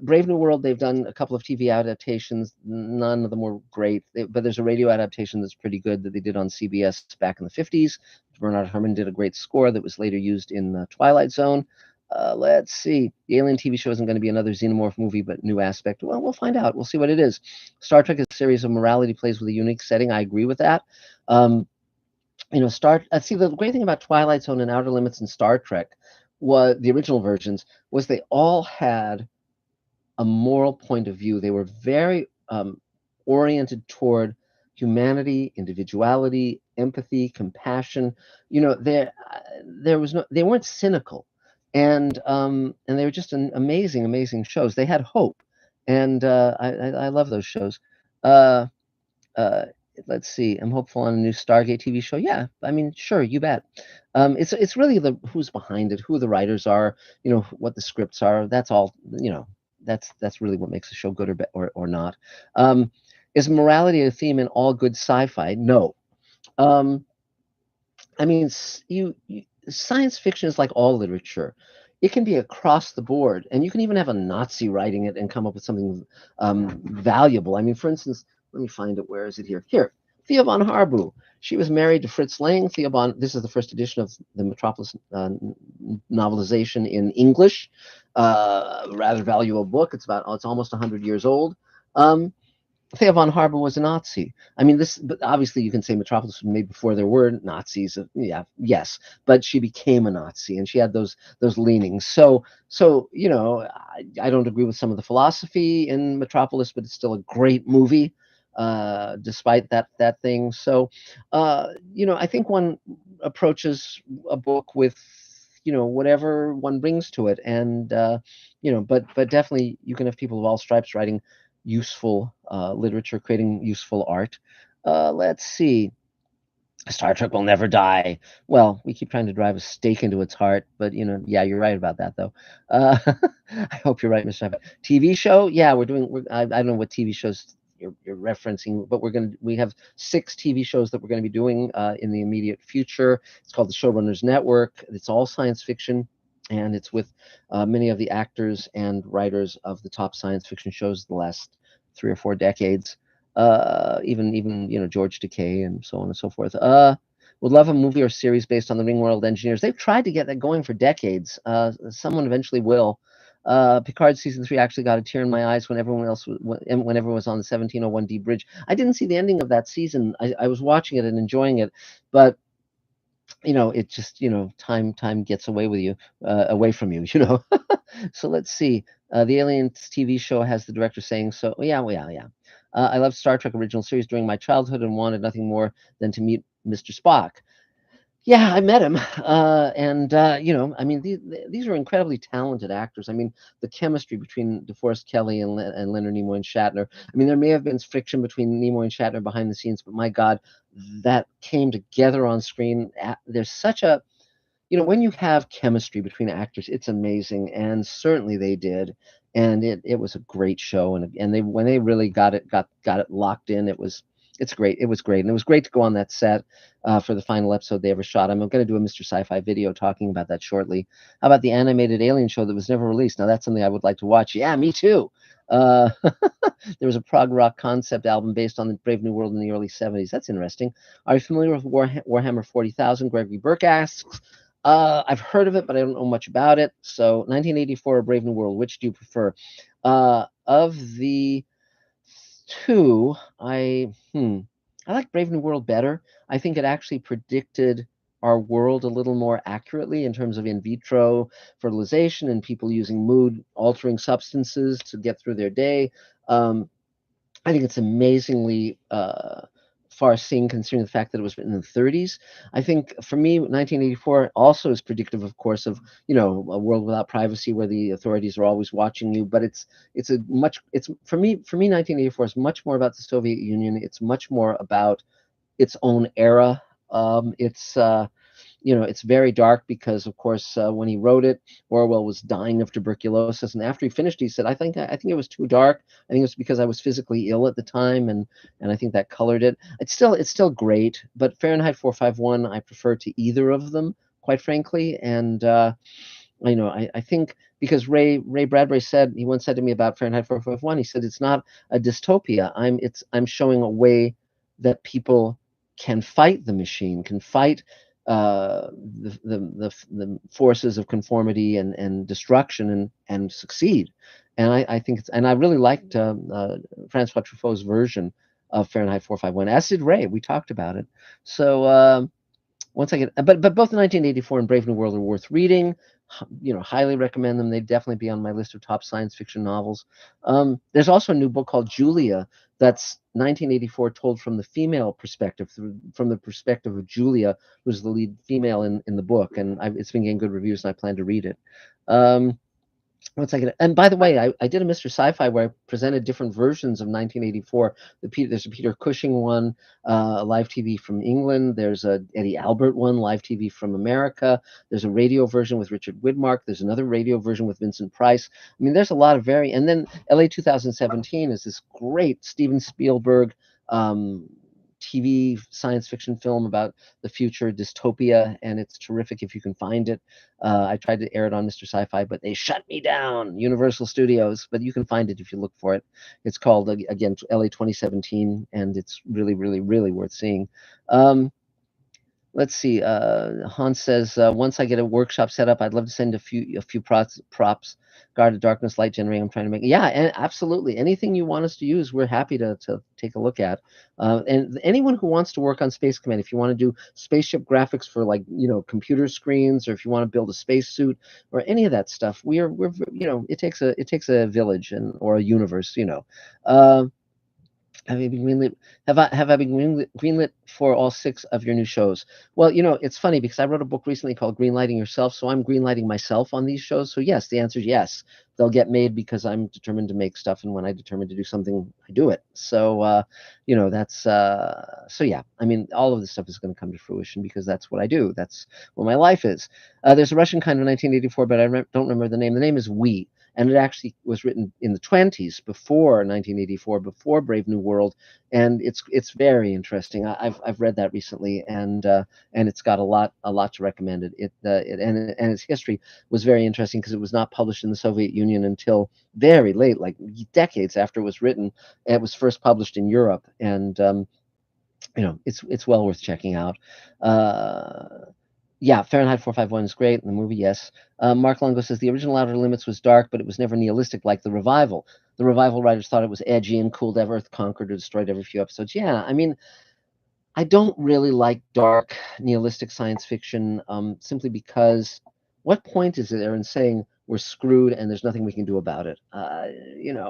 Brave New World, they've done a couple of TV adaptations. None of them were great, but there's a radio adaptation that's pretty good that they did on CBS back in the 50s. Bernard Herrmann did a great score that was later used in Twilight Zone. Let's see. The Alien TV show isn't going to be another xenomorph movie, but new aspect. Well, we'll find out. We'll see what it is. Star Trek is a series of morality plays with a unique setting. I agree with that. See, the great thing about Twilight Zone and Outer Limits and Star Trek was the original versions was they all had a moral point of view. They were very oriented toward humanity, individuality, empathy, compassion. There was no, they weren't cynical, and they were just amazing shows. They had hope, and I love those shows. Uh, uh, let's see. I'm hopeful on a new Stargate TV show. Yeah, I mean, sure, you bet. It's really the who's behind it, who the writers are, what the scripts are. That's all. That's really what makes a show good or not. Is morality a theme in all good sci-fi? No. Um, I mean, science fiction is like all literature. It can be across the board, and you can even have a Nazi writing it and come up with something valuable. I mean, for instance, let me find it. Where is it here? Here, Thea von Harbu. She was married to Fritz Lang. This is the first edition of the Metropolis novelization in English. Rather valuable book. It's almost 100 years old. Thea von Harbu was a Nazi. I mean, but obviously you can say Metropolis was made before there were Nazis. Yeah, yes, but she became a Nazi, and she had those leanings. So I don't agree with some of the philosophy in Metropolis, but it's still a great movie, despite that thing. So, I think one approaches a book with whatever one brings to it, and but definitely you can have people of all stripes writing useful literature, creating useful art. Let's see. Star Trek will never die. Well, we keep trying to drive a stake into its heart, but yeah, you're right about that, though. I hope you're right, Mr. TV show, yeah, I don't know what TV shows you're referencing, but we have 6 TV shows that we're going to be doing in the immediate future. It's called the Showrunners Network. It's all science fiction, and it's with many of the actors and writers of the top science fiction shows the last 3 or 4 decades. Even George Takei and so on and so forth. Would love a movie or series based on the Ringworld engineers. They've tried to get that going for decades. Someone eventually will. Picard season 3 actually got a tear in my eyes when everyone was on the 1701D bridge. I didn't see the ending of that season. I was watching it and enjoying it, but it just time gets away from you. So let's see. The Aliens TV show has the director saying so. Yeah, well, yeah. I loved Star Trek original series during my childhood and wanted nothing more than to meet Mr. Spock. Yeah, I met him, and I mean, these are incredibly talented actors. I mean, the chemistry between DeForest Kelley and Leonard Nimoy and Shatner. I mean, there may have been friction between Nimoy and Shatner behind the scenes, but my God, that came together on screen. There's such a when you have chemistry between actors, it's amazing, and certainly they did. And it was a great show, and they when they really got it locked in, it's great. It was great, and it was great to go on that set for the final episode they ever shot. I'm going to do a Mr. Sci-Fi video talking about that shortly. How about the animated Alien show that was never released? Now that's something I would like to watch. Yeah, me too. There was a prog rock concept album based on the Brave New World in the early '70s. That's interesting. Are you familiar with Warhammer 40,000? Gregory Burke asks. I've heard of it, but I don't know much about it. So, 1984 or Brave New World, which do you prefer? Of the two, I like Brave New World better. I think it actually predicted our world a little more accurately in terms of in vitro fertilization and people using mood altering substances to get through their day. Um, I think it's amazing far-seeing considering the fact that it was written in the 30s. I think for me, 1984 also is predictive, of course, of a world without privacy where the authorities are always watching you. But it's for me 1984 is much more about the Soviet Union. It's much more about its own era. It's very dark because, of course, when he wrote it, Orwell was dying of tuberculosis, and after he finished, he said, "I think it was too dark. I think it was because I was physically ill at the time, and I think that colored it. It's still great, but Fahrenheit 451, I prefer to either of them, quite frankly, and I think because Ray Bradbury he once said to me about Fahrenheit 451, he said it's not a dystopia. I'm showing a way that people can fight the machine, can fight the forces of conformity and destruction and succeed. And I think I really liked Francois Truffaut's version of Fahrenheit 451, as did Ray. We talked about it. So once I get, but both 1984 and Brave New World are worth reading. Highly recommend them. They'd definitely be on my list of top science fiction novels. There's also a new book called Julia that's 1984 told from the female perspective, from the perspective of Julia, who's the lead female in the book, and it's been getting good reviews, and I plan to read it. Um, One second. And by the way, I did a Mr. Sci-Fi where I presented different versions of 1984. There's a Peter Cushing one, live TV from England. There's a Eddie Albert one, live TV from America. There's a radio version with Richard Widmark. There's another radio version with Vincent Price. I mean, there's a lot of and then LA 2017 is this great Steven Spielberg TV science fiction film about the future dystopia, and it's terrific if you can find it. I tried to air it on Mr. Sci-Fi, but they shut me down, Universal Studios. But you can find it if you look for it. It's called again LA 2017, and it's really, really, really worth seeing. Let's see. Hans says, once I get a workshop set up, I'd love to send a few props, guard of darkness, light generating. I'm trying to make. Yeah, and absolutely. Anything you want us to use, we're happy to take a look at. And anyone who wants to work on Space Command, if you want to do spaceship graphics for computer screens, or if you want to build a spacesuit or any of that stuff, we're it takes a village or a universe. Have you been greenlit? Have I been greenlit for all 6 of your new shows? Well, it's funny because I wrote a book recently called Greenlighting Yourself, so I'm greenlighting myself on these shows. So yes, the answer is yes. They'll get made because I'm determined to make stuff, and when I determine to do something, I do it. So that's so yeah. I mean, all of this stuff is going to come to fruition because that's what I do. That's what my life is. There's a Russian kind of 1984, but I don't remember the name. The name is We. And it actually was written in the 20s, before 1984, before Brave New World, and it's very interesting. I've read that recently, and it's got a lot to recommend it. And its history was very interesting because it was not published in the Soviet Union until very late, like decades after it was written. It was first published in Europe, and it's well worth checking out. Yeah, Fahrenheit 451 is great. And the movie, yes. Mark Longo says the original Outer Limits was dark, but it was never nihilistic like the revival. The revival writers thought it was edgy and cool to have Earth conquered or destroyed every few episodes. Yeah, I mean, I don't really like dark nihilistic science fiction simply because what point is there in saying we're screwed and there's nothing we can do about it? I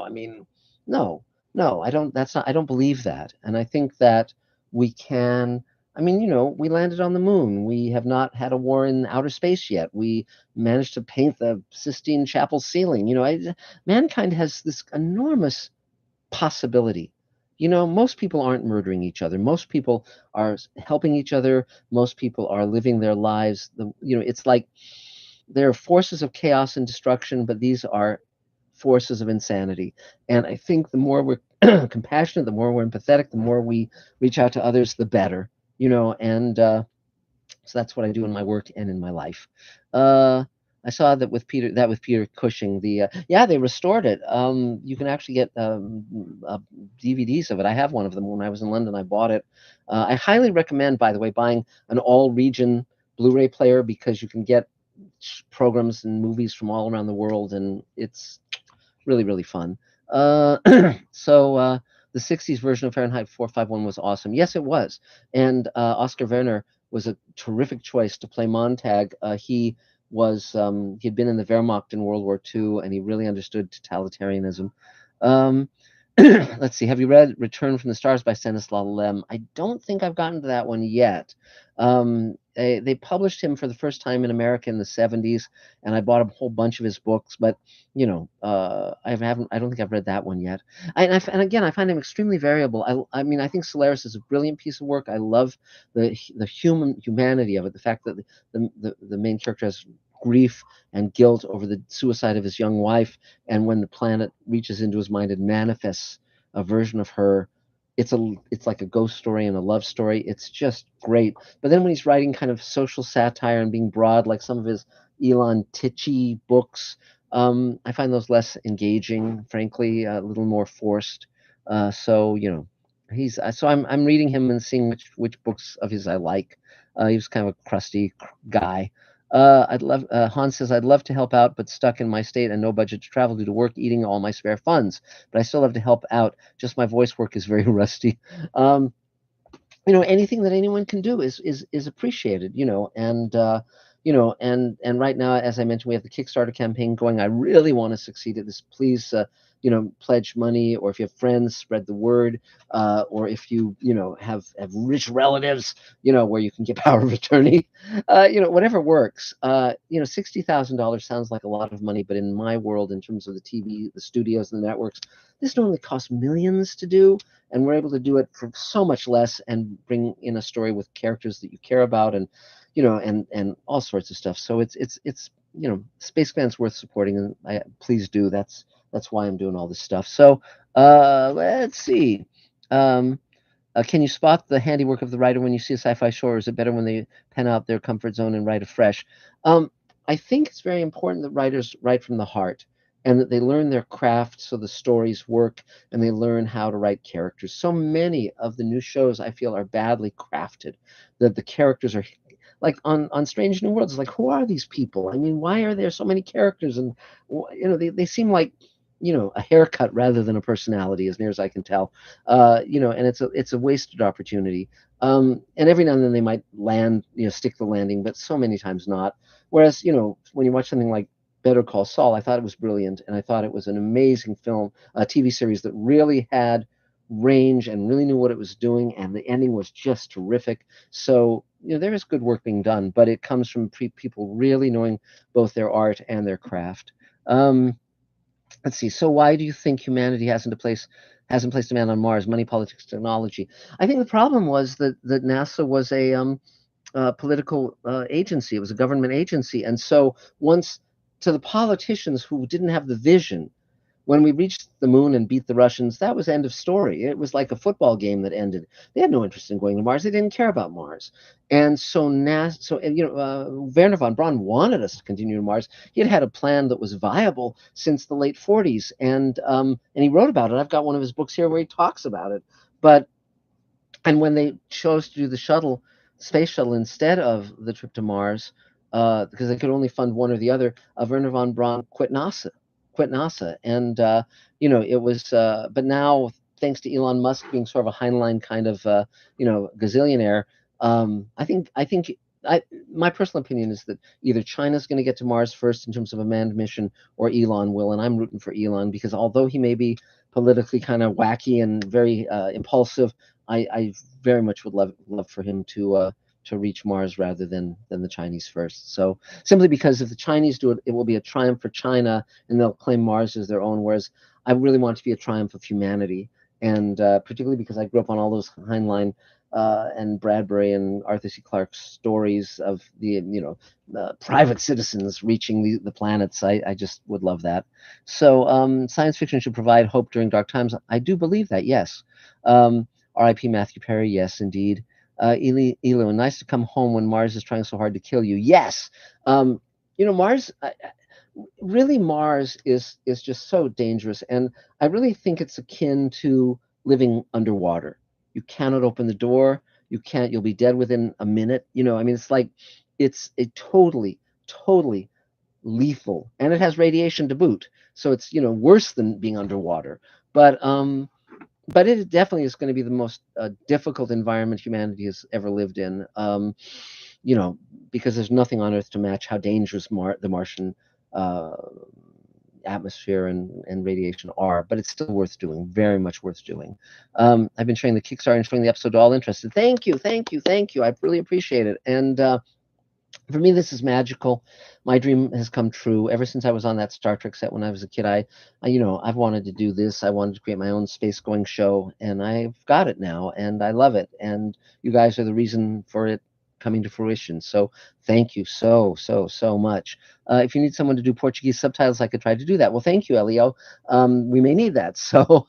mean, no. No, I don't. That's not. I don't believe that. And I think that we can. I mean, we landed on the moon. We have not had a war in outer space yet. We managed to paint the Sistine Chapel ceiling. Mankind has this enormous possibility. Most people aren't murdering each other. Most people are helping each other. Most people are living their lives. It's like there are forces of chaos and destruction, but these are forces of insanity. And I think the more we're compassionate, the more we're empathetic, the more we reach out to others, the better. And so that's what I do in my work and in my life. Uh, I saw that with Peter Cushing. Yeah, they restored it. You can actually get DVDs of it. I have one of them. When I was in London, I bought it. I highly recommend, by the way, buying an all-region Blu-ray player because you can get programs and movies from all around the world, and it's really, really fun. Uh, so the '60s version of Fahrenheit 451 was awesome. Yes, it was. And Oscar Werner was a terrific choice to play Montag. He'd been in the Wehrmacht in World War II, and he really understood totalitarianism. Um, let's see. Have you read Return from the Stars by Stanislaw Lem? I don't think I've gotten to that one yet. They published him for the first time in America in the '70s, and I bought a whole bunch of his books, but I haven't. I don't think I've read that one yet. And again, I find him extremely variable. I mean, I think Solaris is a brilliant piece of work. I love the humanity of it. The fact that the main character has grief and guilt over the suicide of his young wife, and when the planet reaches into his mind and manifests a version of her, it's like a ghost story and a love story. It's just great. But then when he's writing kind of social satire and being broad, like some of his Elon Tichy books, I find those less engaging, frankly, a little more forced. So he's so I'm reading him and seeing which books of his I like. He was kind of a crusty guy. I'd love. Hans says I'd love to help out, but stuck in my state and no budget to travel due to work eating all my spare funds. But I still love to help out. Just my voice work is very rusty. Um, Anything that anyone can do is appreciated. And right now, as I mentioned, we have the Kickstarter campaign going. I really want to succeed at this. Please, pledge money, or if you have friends, spread the word, or if you have rich relatives, where you can get power of attorney, whatever works. $60,000 sounds like a lot of money, but in my world, in terms of the TV, the studios, and the networks, this normally costs millions to do, and we're able to do it for so much less and bring in a story with characters that you care about, and and all sorts of stuff. So it's Space Command's worth supporting, and please do. That's why I'm doing all this stuff. So let's see. Um, can you spot the handiwork of the writer when you see a sci-fi show, or is it better when they pen out their comfort zone and write afresh? Um, I think it's very important that writers write from the heart, and that they learn their craft so the stories work, and they learn how to write characters. So many of the new shows I feel are badly crafted, that the characters are like on Strange New Worlds. Like, who are these people? I mean, why are there so many characters? And they seem like a haircut rather than a personality, as near as I can tell. And it's a wasted opportunity. And every now and then they might stick the landing, but so many times not. Whereas, when you watch something like Better Call Saul, I thought it was brilliant, and I thought it was an amazing film, a TV series that really had range and really knew what it was doing, and the ending was just terrific. So, there is good work being done, but it comes from people really knowing both their art and their craft. Um, let's see. So why do you think humanity hasn't placed a man on Mars? Money, politics, technology. I think the problem was that NASA was a political agency. It was a government agency, and so once to the politicians who didn't have the vision, when we reached the moon and beat the Russians, that was end of story. It was like a football game that ended. They had no interest in going to Mars. They didn't care about Mars. And so Werner von Braun wanted us to continue to Mars. He had had a plan that was viable since the late '40s, and he wrote about it. I've got one of his books here where he talks about it. And when they chose to do the space shuttle instead of the trip to Mars, because they could only fund one or the other, Werner von Braun quit NASA. And it was. But now, thanks to Elon Musk being sort of a Heinlein kind of gazillionaire, I think my personal opinion is that either China's going to get to Mars first in terms of a manned mission, or Elon will, and I'm rooting for Elon because although he may be politically kind of wacky and very impulsive, I very much would love for him to reach Mars rather than the Chinese first. So simply because if the Chinese do it, it will be a triumph for China, and they'll claim Mars as their own. Whereas I really want it to be a triumph of humanity, and particularly because I grew up on all those Heinlein and Bradbury and Arthur C. Clarke's stories of the private citizens reaching the planets. I just would love that. So science fiction should provide hope during dark times. I do believe that. Yes. R.I.P. Matthew Perry. Yes, indeed. Elo, nice to come home when Mars is trying so hard to kill you. Yes. Mars. Really, Mars is just so dangerous, and I really think it's akin to living underwater. You cannot open the door. You'll be dead within a minute. I mean, it's a totally lethal, and it has radiation to boot. So it's worse than being underwater. But it definitely is going to be the most difficult environment humanity has ever lived in. Because there's nothing on Earth to match how dangerous the Martian uh, atmosphere and radiation are, but it's still worth doing, very much worth doing. I've been sharing the Kickstarter and sharing the episode to all interested. Thank you, thank you, thank you. I really appreciate it. And for me, this is magical. My dream has come true ever since I was on that Star Trek set when I was a kid. I've wanted to do this. I wanted to create my own space-going show, and I've got it now, and I love it. And you guys are the reason for it coming to fruition. So thank you so much. If you need someone to do Portuguese subtitles, I could try to do that. Well, thank you, Elio. We may need that. So,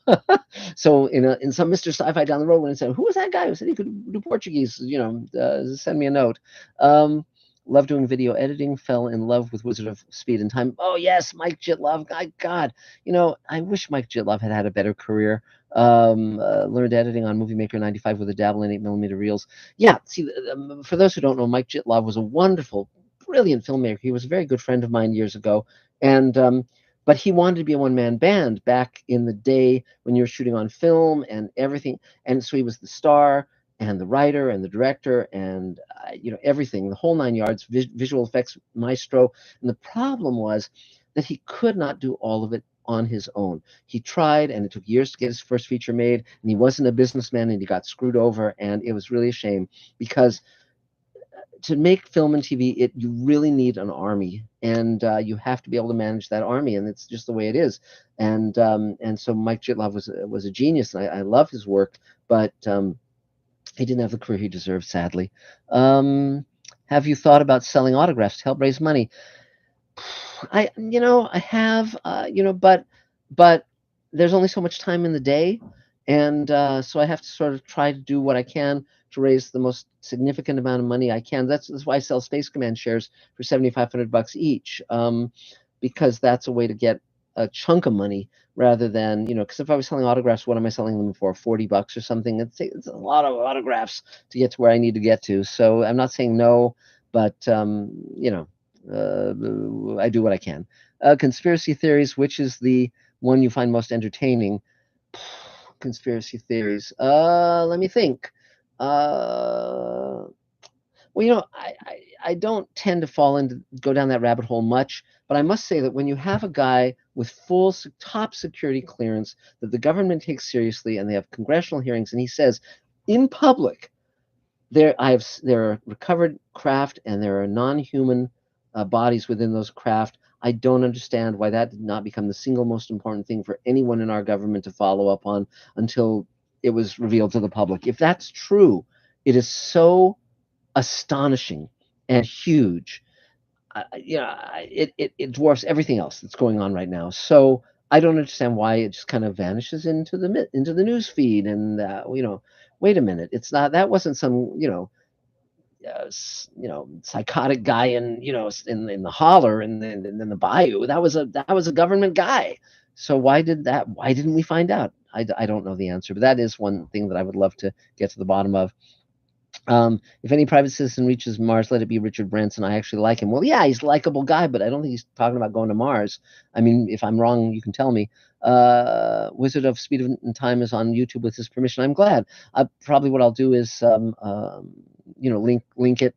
so in some Mr. Sci-Fi down the road, when I said, "Who was that guy who said he could do Portuguese?" Send me a note. Love doing video editing. Fell in love with Wizard of Speed and Time. Oh yes, Mike Jitlov. God, I wish Mike Jitlov had a better career. Learned editing on Movie Maker 95 with a dabble in 8mm reels. Yeah, see, for those who don't know, Mike Jitlov was a wonderful, brilliant filmmaker. He was a very good friend of mine years ago, and but he wanted to be a one-man band back in the day when you were shooting on film and everything, and so he was the star and the writer and the director and everything, the whole nine yards, visual effects maestro. And the problem was that he could not do all of it on his own. He tried, and it took years to get his first feature made, and he wasn't a businessman, and he got screwed over, and it was really a shame because to make film and TV, you really need an army, and you have to be able to manage that army, and it's just the way it is. And so Mike Jitlov was a genius, and I love his work, but he didn't have the career he deserved, sadly. Have you thought about selling autographs to help raise money? I have, but there's only so much time in the day, and so I have to sort of try to do what I can to raise the most significant amount of money I can. That's why I sell Space Command shares for $7,500 each, because that's a way to get a chunk of money rather than because if I was selling autographs, what am I selling them for? $40 or something? It's a lot of autographs to get to where I need to get to. So I'm not saying no, but I do what I can. Conspiracy theories, which is the one you find most entertaining? Conspiracy theories. Let me think. Well, I don't tend to go down that rabbit hole much, but I must say that when you have a guy with full top security clearance that the government takes seriously, and they have congressional hearings, and he says in public, there are recovered craft and there are non-human bodies within those craft. I don't understand why that did not become the single most important thing for anyone in our government to follow up on until it was revealed to the public. If that's true, it is so astonishing and huge. It dwarfs everything else that's going on right now. So I don't understand why it just kind of vanishes into the news feed. And wait a minute, it's not, that wasn't some psychotic guy in in the holler and in the bayou. That was a government guy. So why didn't we find out? I don't know the answer, but that is one thing that I would love to get to the bottom of. If any private citizen reaches Mars, let it be Richard Branson. I actually like him. Well, yeah, he's a likable guy, but I don't think he's talking about going to Mars. I mean, if I'm wrong, you can tell me. Wizard of Speed and Time is on YouTube with his permission. I'm glad. Probably what I'll do is, link it,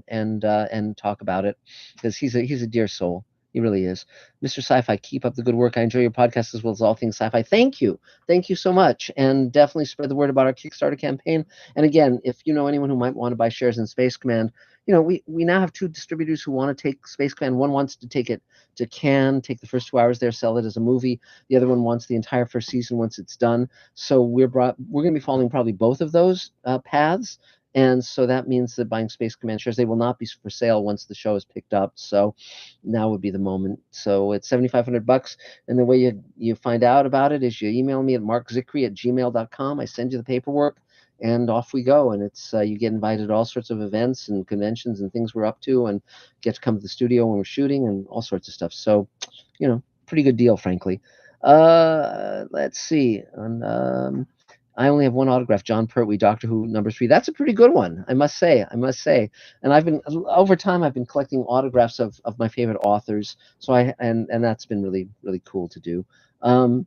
and talk about it, because he's a dear soul. He really is. Mr. Sci-Fi, keep up the good work. I enjoy your podcast as well as all things sci-fi. Thank you so much, and definitely spread the word about our Kickstarter campaign. And again, if you know anyone who might want to buy shares in Space Command, we now have two distributors who want to take Space Command. One wants to take it to Cannes, take the first 2 hours there, sell it as a movie. The other one wants the entire first season once it's done. So we're going to be following probably both of those paths. And so that means that buying Space Command shares, they will not be for sale once the show is picked up. So now would be the moment. So it's $7,500, and the way you find out about it is you email me at marczicree@gmail.com. I send you the paperwork, and off we go. And it's you get invited to all sorts of events and conventions and things we're up to, and get to come to the studio when we're shooting and all sorts of stuff. So, pretty good deal, frankly. Let's see. I only have one autograph, John Pertwee, Doctor Who #3. That's a pretty good one, I must say. And over time I've been collecting autographs of my favorite authors. So and that's been really, really cool to do. Though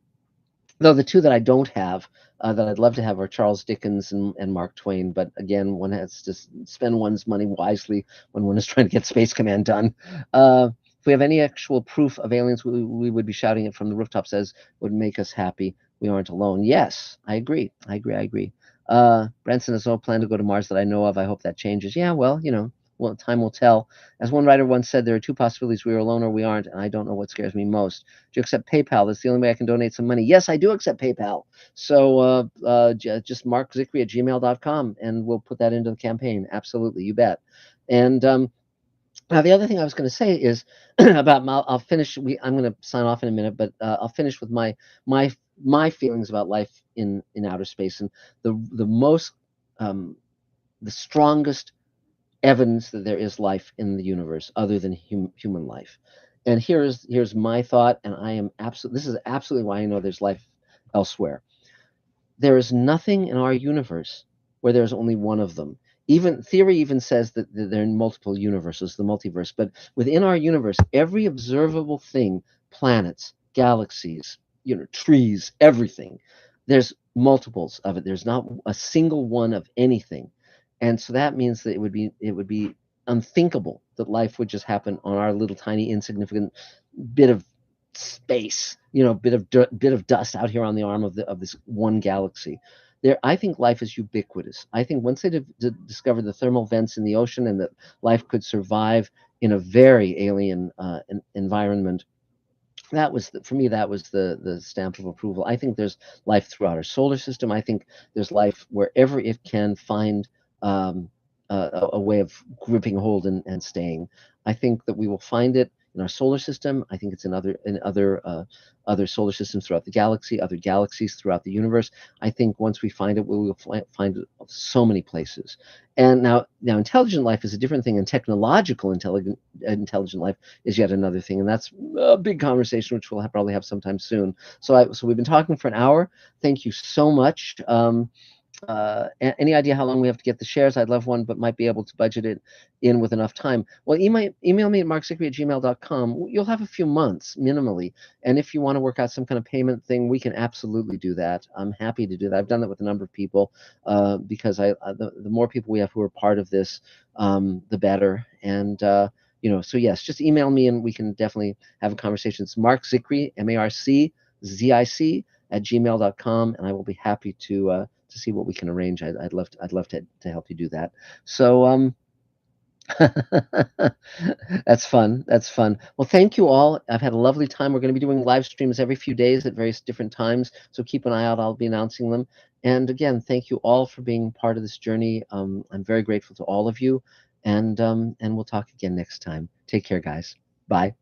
the two that I don't have, that I'd love to have, are Charles Dickens and Mark Twain. But again, one has to spend one's money wisely when one is trying to get Space Command done. If we have any actual proof of aliens, we would be shouting it from the rooftops, as would make us happy. We aren't alone. Yes, I agree. Branson has no plan to go to Mars that I know of. I hope that changes. Yeah, well, time will tell. As one writer once said, there are two possibilities: we are alone or we aren't, and I don't know what scares me most. Do you accept PayPal? That's the only way I can donate some money. Yes, I do accept PayPal. So just marczicree@gmail.com, and we'll put that into the campaign. Absolutely, you bet. And now the other thing I was going to say is about I'll finish. I'm going to sign off in a minute, but I'll finish with my feelings about life in outer space, and the most the strongest evidence that there is life in the universe other than human life. And here's my thought, and this is absolutely why I know there's life elsewhere. There is nothing in our universe where there's only one of them. Even theory even says that there are multiple universes, the multiverse. But within our universe, every observable thing, planets, galaxies, trees, everything, there's multiples of it. There's not a single one of anything. And so that means that it would be unthinkable that life would just happen on our little tiny insignificant bit of space, bit of dust out here on the arm of this one galaxy. I think life is ubiquitous. I think once they discovered the thermal vents in the ocean, and that life could survive in a very alien environment, for me that was the stamp of approval. I think there's life throughout our solar system. I think there's life wherever it can find a way of gripping hold and staying. I think that we will find it in our solar system. I think it's in other solar systems throughout the galaxy, other galaxies throughout the universe. I think once we find it, we will find it so many places. And now intelligent life is a different thing, and technological intelligent life is yet another thing, and that's a big conversation which we'll probably have sometime soon. So we've been talking for an hour. Thank you so much. Any idea how long we have to get the shares? I'd love one, but might be able to budget it in with enough time. Well, email me at marczicree@gmail.com. You'll have a few months minimally, and if you want to work out some kind of payment thing, we can absolutely do that. I'm happy to do that. I've done that with a number of people, because the more people we have who are part of this, the better. And so yes, just email me and we can definitely have a conversation. It's Marc Zicree, MarcZic @gmail.com, and I will be happy to see what we can arrange. I'd love to help you do that. So that's fun. Well, thank you all. I've had a lovely time. We're going to be doing live streams every few days at various different times, so keep an eye out. I'll be announcing them. And again, thank you all for being part of this journey. I'm very grateful to all of you, and we'll talk again next time. Take care, guys. Bye.